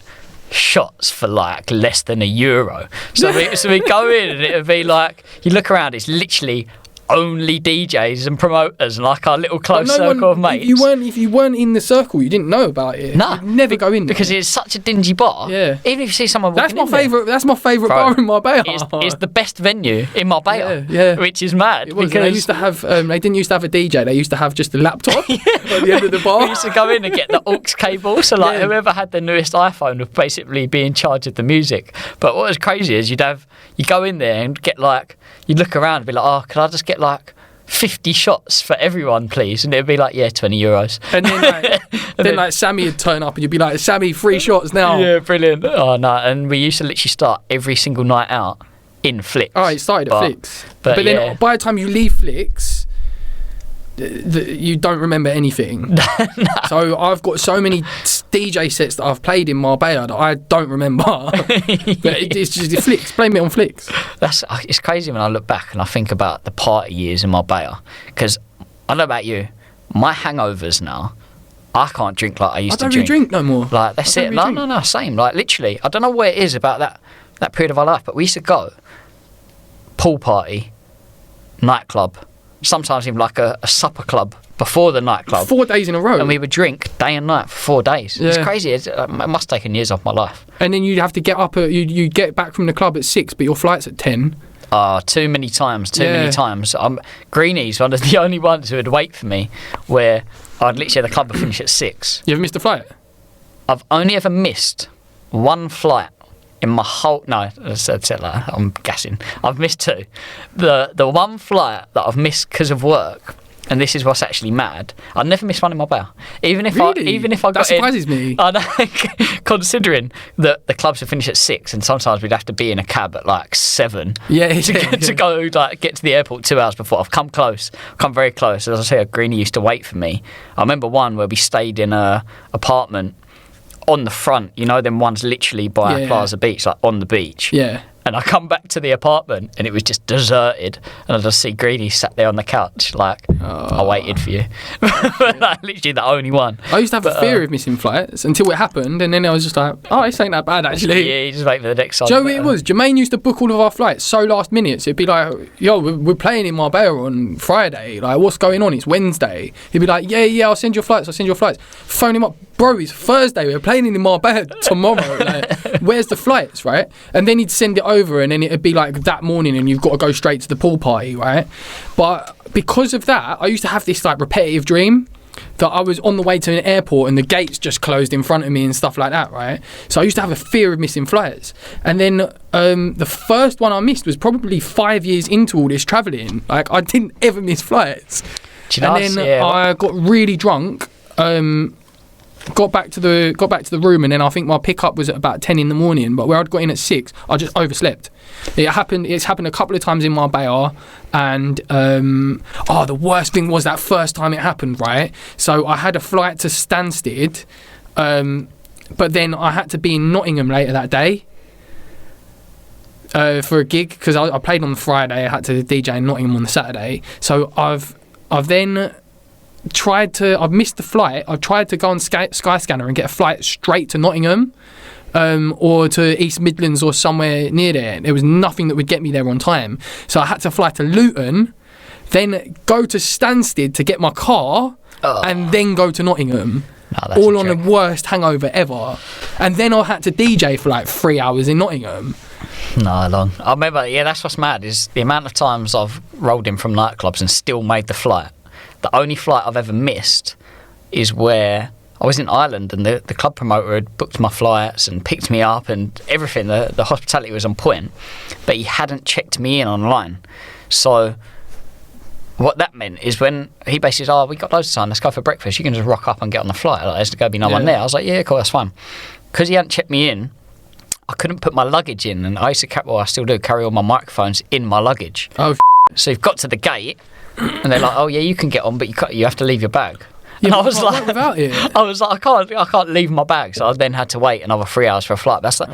shots for like less than €1. So we go in and it would be like, you look around, it's literally only DJs and promoters and like our little close circle of mates. If you weren't in the circle, you didn't know about it. No, you'd never go in there. Because it's such a dingy bar. Yeah. Even if you see someone walking that's my favourite bar in Marbella. It's the best venue in Marbella. Yeah. Which is mad. It was. Because they used to have. They didn't used to have a DJ. They used to have just a laptop at the end of the bar. We used to go in and get the aux cable. So like whoever had the newest iPhone would basically be in charge of the music. But what was crazy is you go in there and get like, you'd look around and be like, oh, could I just get like 50 shots for everyone, please? And it'd be like, yeah, €20. And then like Sammy would turn up and you'd be like, Sammy, 3 shots now. Yeah, brilliant. Oh no, and we used to literally start every single night out in Flicks. Oh, it started at Flicks. But then by the time you leave Flicks, you don't remember anything. So I've got so many DJ sets that I've played in Marbella that I don't remember. But it's just Flicks. Blame it on Flicks. It's crazy when I look back and I think about the party years in Marbella, because I don't know about you, my hangovers now, I can't drink like I used to drink. I don't really drink no more. Like that's it. No, same. Like literally, I don't know what it is about that period of our life, but we used to go pool party, nightclub, sometimes even like a supper club before the nightclub. 4 days in a row. And we would drink day and night for 4 days. Yeah. It's crazy. It must have taken years off my life. And then you'd have to get up you get back from the club at 6, but your flight's at 10. Too many times. Greenie's one of the only ones who would wait for me, where I'd literally the club would finish at 6. You ever missed a flight? I've only ever missed one flight in my whole... No, I said like, I'm gassing. I've missed 2. The one flight that I've missed because of work and this is what's actually mad, I never miss one in Marbella. Even if Really? I got That surprises me. I know, considering that the clubs would finish at 6, and sometimes we'd have to be in a cab at like 7. To go like get to the airport 2 hours before. I've come very close. As I say, Greenie used to wait for me. I remember one where we stayed in a apartment on the front, you know, them ones literally by Plaza Beach, like on the beach. Yeah. And I come back to the apartment and it was just deserted, and I just see Greenie sat there on the couch like, I waited for you. Like, literally the only one. I used to have a fear of missing flights until it happened, and then I was just like, oh, this ain't that bad actually. Yeah, you just wait for the next side. Do you know what it was? Jermaine used to book all of our flights so last minute. So it'd be like, yo, we're playing in Marbella on Friday. Like, what's going on? It's Wednesday. He'd be like, yeah, I'll send your flights. Phone him up. Bro, it's Thursday. We're playing in Marbella tomorrow. Like, where's the flights, right? And then he'd send it over, and then it'd be like that morning, and you've got to go straight to the pool party, right? But because of that, I used to have this like repetitive dream that I was on the way to an airport and the gates just closed in front of me and stuff like that, right? So I used to have a fear of missing flights. And then the first one I missed was probably 5 years into all this travelling. Like, I didn't ever miss flights. And then I got really drunk. Got back to the room, and then I think my pickup was at about 10 in the morning, but where I'd got in at 6, I just overslept. It's happened a couple of times in Marbella, and the worst thing was that first time it happened, right? So I had a flight to Stansted, but then I had to be in Nottingham later that day for a gig, because I played on the Friday. I had to DJ in Nottingham on the Saturday. So I've then I've missed the flight. I've tried to go on Skyscanner and get a flight straight to Nottingham, or to East Midlands or somewhere near there. There was nothing that would get me there on time. So I had to fly to Luton, then go to Stansted to get my car, and then go to Nottingham. All on the worst hangover ever. And then I had to DJ for like 3 hours in Nottingham. No, long. I remember, that's what's mad, is the amount of times I've rolled in from nightclubs and still made the flight. The only flight I've ever missed is where I was in Ireland, and the club promoter had booked my flights and picked me up and everything. The hospitality was on point, but he hadn't checked me in online. So what that meant is when he basically said, we got loads of time, let's go for breakfast, you can just rock up and get on the flight. Like, there's going to be no one there. I was like, yeah, cool, that's fine. Because he hadn't checked me in, I couldn't put my luggage in, and I used to I still do, carry all my microphones in my luggage. So you've got to the gate, and they're like, oh yeah, you can get on, but you have to leave your bag. And I was like, without it? I was like, I can't leave my bag. So I then had to wait another 3 hours for a flight. That's like,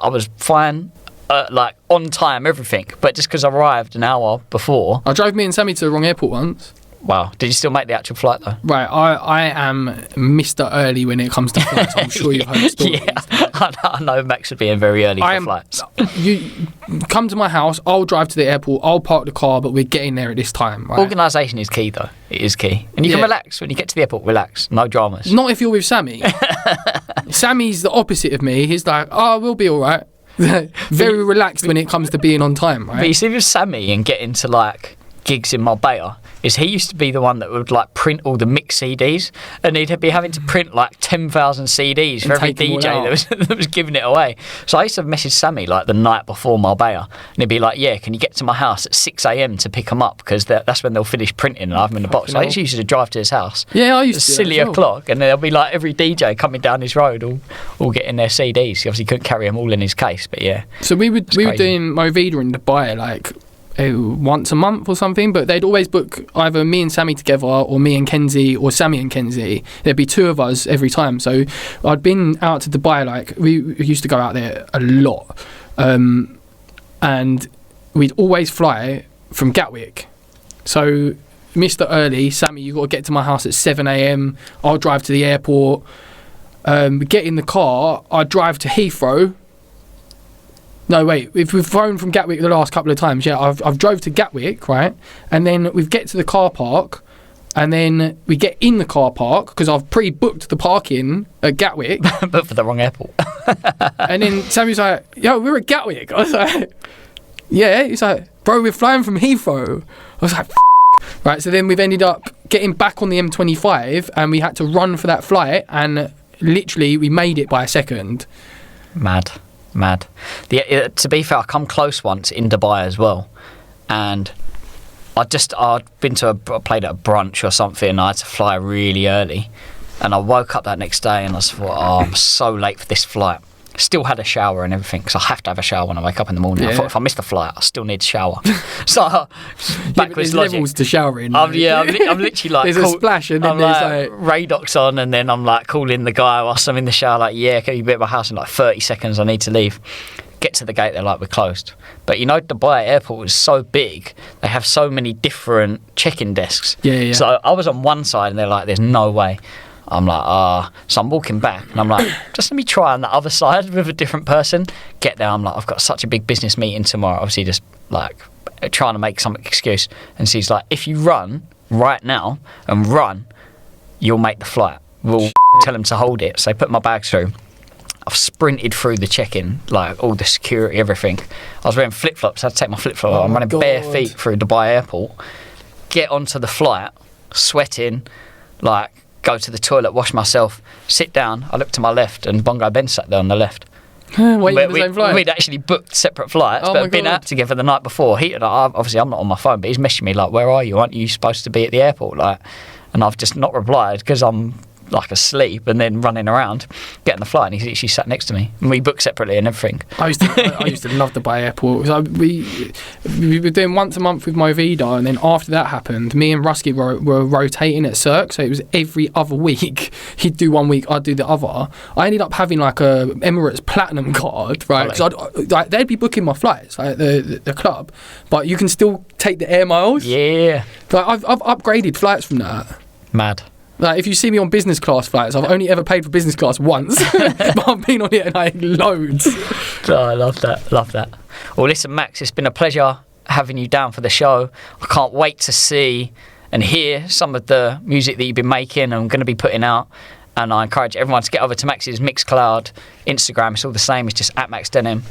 I was fine, like on time, everything. But just because I arrived an hour before, I drove me and Sammy to the wrong airport once. Wow. Did you still make the actual flight though? Right, I am Mr. Early when it comes to flights. I'm sure you've heard stories. Yeah, I know Max would be in very early for flights. You come to my house, I'll drive to the airport, I'll park the car, but we're getting there at this time. Right? Organisation is key though. It is key. And you can relax when you get to the airport, relax. No dramas. Not if you're with Sammy. Sammy's the opposite of me. He's like, we'll be all right. Very relaxed when it comes to being on time, right? But you see with Sammy and getting to like gigs in Marbella, is he used to be the one that would like print all the mix CDs, and he'd be having to print like 10,000 CDs for every DJ that was giving it away. So I used to message Sammy like the night before Marbella, and he'd be like, yeah, can you get to my house at 6 a.m. to pick them up, because that's when they'll finish printing and I have them in the box. So I used to drive to his house. Yeah, I used to. Silly o'clock, and there'll be like every DJ coming down his road all getting their CDs. He obviously couldn't carry them all in his case, but yeah. So we were doing Mayweather in Dubai like once a month or something, but they'd always book either me and Sammy together, or me and Kenzie, or Sammy and Kenzie. There'd be two of us every time. So I'd been out to Dubai, like we used to go out there a lot, and we'd always fly from Gatwick. So Mr. Early, Sammy, you got to get to my house at 7 a.m. I'll drive to the airport. We get in the car, I'd drive to Heathrow. No, wait, if we've flown from Gatwick the last couple of times, I've drove to Gatwick, right? And then we get to the car park, and then we get in the car park, because I've pre-booked the parking at Gatwick. But for the wrong airport. And then Sammy's like, yo, we're at Gatwick. I was like, yeah. He's like, bro, we're flying from Heathrow. I was like, right, so then we've ended up getting back on the M25, and we had to run for that flight, and literally we made it by a second. Mad. To be fair, I come close once in Dubai as well, and I'd been to played at a brunch or something, and I had to fly really early, and I woke up that next day and I thought, oh, I'm so late for this flight. Still had a shower and everything, because I have to have a shower when I wake up in the morning. I thought if I missed the flight, I still need a shower. So backwards logic. Levels to showering. I'm literally like, there's a splash, and then there's like Radox on, and then I'm like calling the guy whilst I'm in the shower, like, yeah, can you be at my house in like 30 seconds? I need to leave. Get to the gate, they're like, we're closed. But you know, Dubai airport is so big, they have so many different check-in desks. Yeah. So I was on one side, and they're like, there's no way. I'm like, so I'm walking back, and I'm like, just let me try on the other side with a different person. Get there, I'm like, I've got such a big business meeting tomorrow. Obviously, just like trying to make some excuse. And she's like, if you run right now and run, you'll make the flight. We'll tell them to hold it. So they put my bags through. I've sprinted through the check-in, like all the security, everything. I was wearing flip-flops. I had to take my flip-flop off. I'm running bare feet through Dubai airport. Get onto the flight, sweating, like, go to the toilet, wash myself, sit down. I look to my left, and Bongo Ben sat there on the left. Wait, the same flight? We'd actually booked separate flights, but been out together the night before. Obviously, I'm not on my phone, but he's messaging me like, where are you? Aren't you supposed to be at the airport? Like, and I've just not replied because I'm like asleep and then running around, getting the flight, and he's literally sat next to me. And we booked separately and everything. I used to love Dubai airport. So we were doing once a month with Mayweather, and then after that happened, me and Rusky were rotating at Cirque, so it was every other week. He'd do 1 week, I'd do the other. I ended up having like a Emirates Platinum card, right? Because they'd be booking my flights, like the club, but you can still take the air miles. Yeah. Like I've upgraded flights from that. Mad. Like, if you see me on business class flights, I've only ever paid for business class once, but I've been on it like loads. Oh, I love that. Well, listen, Max, it's been a pleasure having you down for the show. I can't wait to see and hear some of the music that you've been making and I'm going to be putting out. And I encourage everyone to get over to Max's Mixcloud, Instagram. It's all the same. It's just at Max Denham.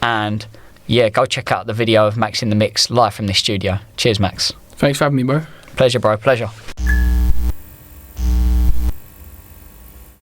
And yeah, go check out the video of Max in the Mix live from the studio. Cheers, Max. Thanks for having me, bro. Pleasure, bro. Pleasure.